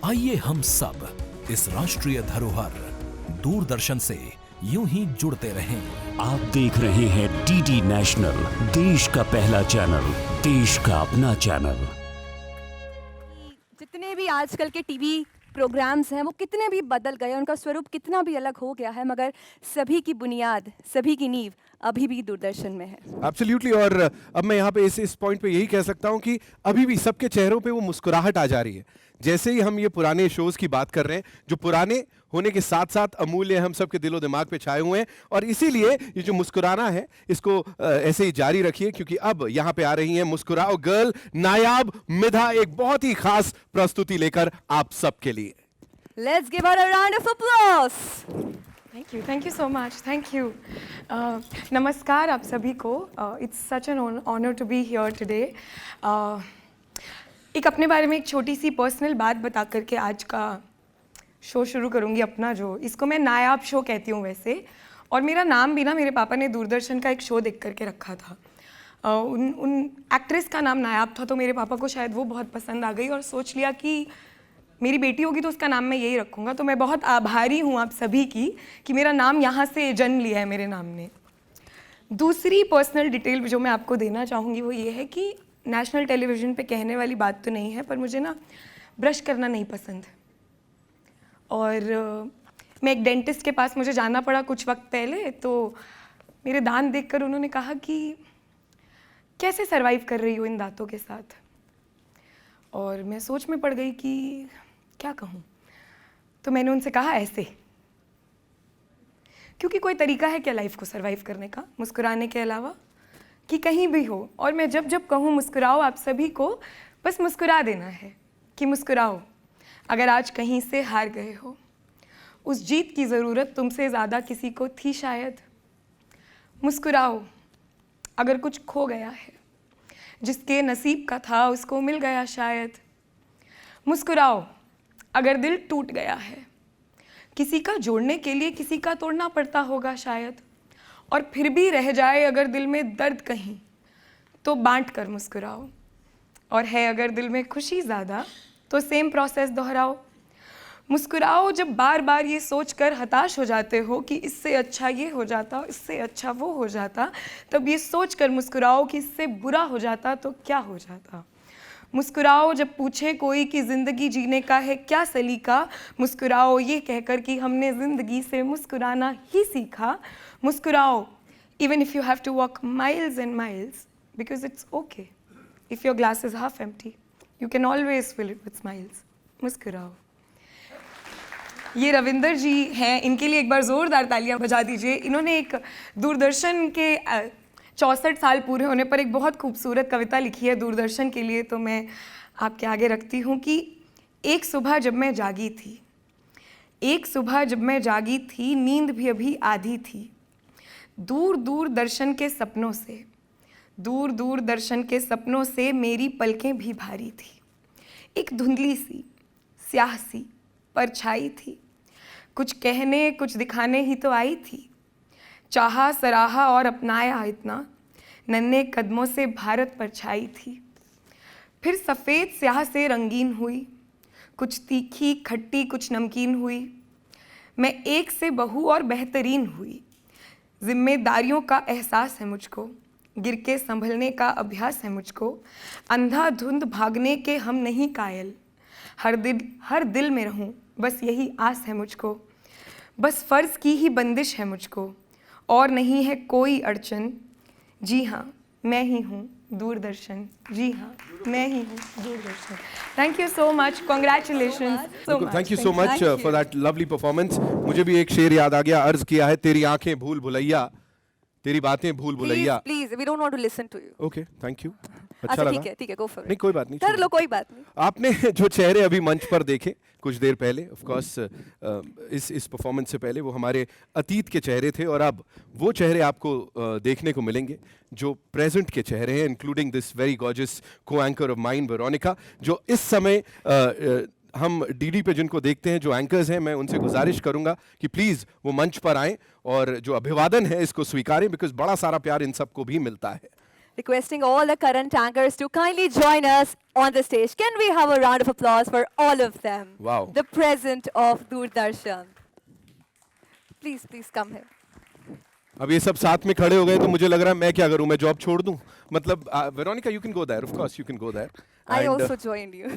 आइए हम सब इस राष्ट्रीय धरोहर दूरदर्शन से यूं ही जुड़ते रहें। आप देख रहे हैं DD नेशनल, देश का पहला चैनल, देश का अपना चैनल। जितने भी आजकल के टीवी प्रोग्राम्स हैं वो कितने भी बदल गए, उनका स्वरूप कितना भी अलग हो गया है, मगर सभी की बुनियाद, सभी की नींव अभी भी दूरदर्शन में है। एब्सोल्युटली। और अब मैं यहाँ पे इस पॉइंट पे यही कह सकता हूँ कि अभी भी सबके चेहरों पे वो मुस्कुराहट आ जा रही है। जैसे ही हम ये पुराने शोज की बात कर रहे हैं, जो पुराने होने के साथ साथ अमूल्य हम सबके दिलो दिमाग पे छाए हुए हैं, और इसीलिए ये जो मुस्कुराना है इसको ऐसे ही जारी रखिए, क्योंकि अब यहाँ पे आ रही हैं मुस्कुराओ गर्ल नायाब मिधा, एक बहुत ही खास प्रस्तुति लेकर आप सबके लिए। Let's give her a round of applause. Thank you so much. Thank you. नमस्कार आप सभी को. It's such an honor to be here today. एक अपने बारे में एक छोटी सी पर्सनल बात बता करके आज का शो शुरू करूँगी अपना. जो इसको मैं नायाब शो कहती हूँ वैसे, और मेरा नाम भी ना मेरे पापा ने दूरदर्शन का एक शो देख करके रखा था. उन एक्ट्रेस का नाम नायाब था, तो मेरे पापा को शायद वो बहुत पसंद आ गई और सोच लिया कि मेरी बेटी होगी तो उसका नाम मैं यही रखूँगा. तो मैं बहुत आभारी हूँ आप सभी की कि मेरा नाम यहाँ से जन्म लिया है मेरे नाम ने. दूसरी पर्सनल डिटेल जो मैं आपको देना चाहूँगी वो ये है कि नेशनल टेलीविज़न पे कहने वाली बात तो नहीं है, पर मुझे ना ब्रश करना नहीं पसंद. और मैं एक डेंटिस्ट के पास मुझे जाना पड़ा कुछ वक्त पहले. तो मेरे दांत देखकर उन्होंने कहा कि कैसे सरवाइव कर रही हो इन दांतों के साथ. और मैं सोच में पड़ गई कि क्या कहूँ. तो मैंने उनसे कहा ऐसे, क्योंकि कोई तरीका है क्या लाइफ को सरवाइव करने का मुस्कुराने के अलावा, कि कहीं भी हो. और मैं जब जब कहूँ मुस्कुराओ, आप सभी को बस मुस्कुरा देना है कि मुस्कुराओ. अगर आज कहीं से हार गए हो, उस जीत की ज़रूरत तुमसे ज़्यादा किसी को थी शायद. मुस्कुराओ. अगर कुछ खो गया है, जिसके नसीब का था उसको मिल गया शायद. मुस्कुराओ. अगर दिल टूट गया है, किसी का जोड़ने के लिए किसी का तोड़ना पड़ता होगा शायद. और फिर भी रह जाए अगर दिल में दर्द कहीं, तो बांट कर मुस्कुराओ. और है अगर दिल में खुशी ज़्यादा, तो सेम प्रोसेस दोहराओ. मुस्कुराओ जब बार बार ये सोचकर हताश हो जाते हो कि इससे अच्छा ये हो जाता, इससे अच्छा वो हो जाता. तब ये सोचकर मुस्कुराओ कि इससे बुरा हो जाता तो क्या हो जाता. मुस्कुराओ जब पूछे कोई कि ज़िंदगी जीने का है क्या सलीका. मुस्कुराओ ये कहकर कि हमने ज़िंदगी से मुस्कुराना ही सीखा. मुस्कुराओ even if you have to walk miles and miles, because it's okay. If your glass is half empty, you can always fill it with smiles. मुस्कुराओ. ये रविंदर जी हैं, इनके लिए एक बार ज़ोरदार तालियां बजा दीजिए. इन्होंने एक दूरदर्शन के 64 साल पूरे होने पर एक बहुत खूबसूरत कविता लिखी है दूरदर्शन के लिए. तो मैं आपके आगे रखती हूँ कि एक सुबह जब मैं जागी थी, एक सुबह जब मैं जागी थी, नींद भी अभी आधी थी. दूर दूर दर्शन के सपनों से, दूर दूर दर्शन के सपनों से मेरी पलकें भी भारी थी. एक धुंधली सी स्याह सी परछाई थी, कुछ कहने कुछ दिखाने ही तो आई थी. चाहा सराहा और अपनाया इतना, नन्हे कदमों से भारत पर छाई थी. फिर सफ़ेद स्याह से रंगीन हुई, कुछ तीखी खट्टी कुछ नमकीन हुई. मैं एक से बहू और बेहतरीन हुई. जिम्मेदारियों का एहसास है मुझको, गिर के संभलने का अभ्यास है मुझको. अंधाधुंध भागने के हम नहीं कायल, हर दिल में रहूं बस यही आस है मुझको. बस फ़र्ज़ की ही बंदिश है मुझको, और नहीं है कोई अड़चन. जी हाँ मैं ही हूँ दूरदर्शन. जी हाँ मैं ही हूँ Doordarshan. Thank you so much. Congratulations. Thank you so much for that lovely performance. मुझे भी एक शेर याद आ गया. अर्ज किया है, तेरी आंखें भूल भुलैया, तेरी बातें भूल भुलैया. Please we don't want to listen to you. Okay thank you. अच्छा लगा. ठीक है गो फॉर इट. नहीं कोई बात नहीं, कर लो कोई बात नहीं. आपने जो चेहरे अभी मंच पर देखे कुछ देर पहले, ऑफ कोर्स इस परफॉर्मेंस से पहले वो हमारे अतीत के चेहरे थे, और अब वो चेहरे आपको देखने को मिलेंगे जो प्रेजेंट के चेहरे हैं, इंक्लूडिंग दिस वेरी गॉर्जियस को एंकर ऑफ माइन वेरोनिका, जो इस समय हम डीडी पे जिनको देखते हैं जो एंकर्स हैं. मैं उनसे गुजारिश करूंगा कि प्लीज़ वो मंच पर आएं और जो अभिवादन है इसको स्वीकारें, बिकॉज बड़ा सारा प्यार इन सबको भी मिलता है. Requesting all the current anchors to kindly join us on the stage. Can we have a round of applause for all of them? Wow. The present of Doordarshan. Please come here. अब ये सब साथ में खड़े हो गए तो मुझे लग रहा है मैं क्या करूं, मैं जॉब छोड़ दूं. मतलब Veronica, you can go there, of course you can go there. I also joined you.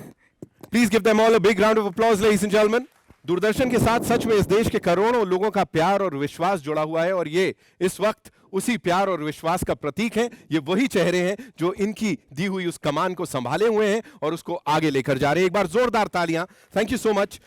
Please give them all a big round of applause, ladies and gentlemen. Doordarshan के साथ सच में इस देश के करोड़ों लोगों का प्यार और विश्वास जुड़ा हुआ है, और ये इस वक्त उसी प्यार और विश्वास का प्रतीक है. ये वही चेहरे हैं जो इनकी दी हुई उस कमान को संभाले हुए हैं और उसको आगे लेकर जा रहे हैं. एक बार जोरदार तालियां. थैंक यू सो मच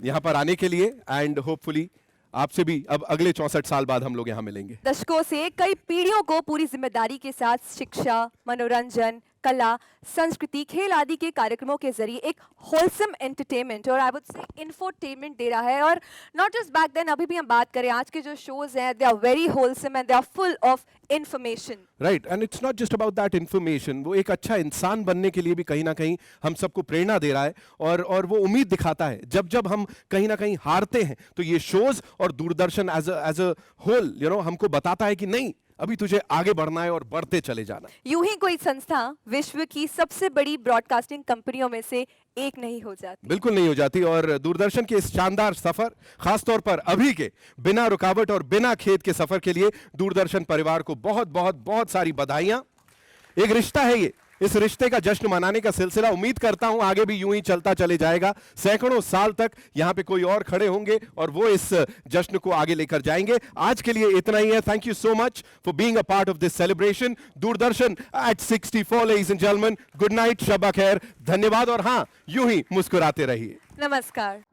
यहां पर आने के लिए, एंड होपफुली आपसे भी अब अगले 64 साल बाद हम लोग यहाँ मिलेंगे. दशकों से कई पीढ़ियों को पूरी जिम्मेदारी के साथ शिक्षा, मनोरंजन, कला, संस्कृति, खेल आदि के कार्यक्रमों के जरिए एक होलसम एंटरटेनमेंट और आई वुड से इंफोटेनमेंट दे रहा है। और नॉट जस्ट बैक देन, अभी भी हम बात करें आज के जो शोज हैं, they are very wholesome and they are full of information. Right, and it's not just about that information. वो एक अच्छा इंसान बनने के लिए भी कहीं ना कहीं हम सबको प्रेरणा दे रहा है और वो उम्मीद दिखाता है। जब जब हम कहीं ना कहीं हारते हैं तो ये शोज और दूरदर्शन एज अ होल हमको बताता है कि नहीं, अभी तुझे आगे बढ़ना है और बढ़ते चले जाना। यूं ही कोई संस्था विश्व की सबसे बड़ी ब्रॉडकास्टिंग कंपनियों में से एक नहीं हो जाती। बिल्कुल नहीं हो जाती। और दूरदर्शन के इस शानदार सफर, खासतौर पर अभी के बिना रुकावट और बिना खेद के सफर के लिए दूरदर्शन परिवार को बहुत बहुत बहुत सारी बधाइयां। एक रिश्ता है ये, इस रिश्ते का जश्न मनाने का सिलसिला उम्मीद करता हूं आगे भी यूं ही चलता चले जाएगा। सैकड़ों साल तक यहां पे कोई और खड़े होंगे और वो इस जश्न को आगे लेकर जाएंगे। आज के लिए इतना ही है। Thank you so much for being a part of this celebration. Doordarshan at 64, ladies and gentleman, good night, शब खैर, धन्यवाद और हां, यूं ही मुस्कुराते रहिए। नमस्कार।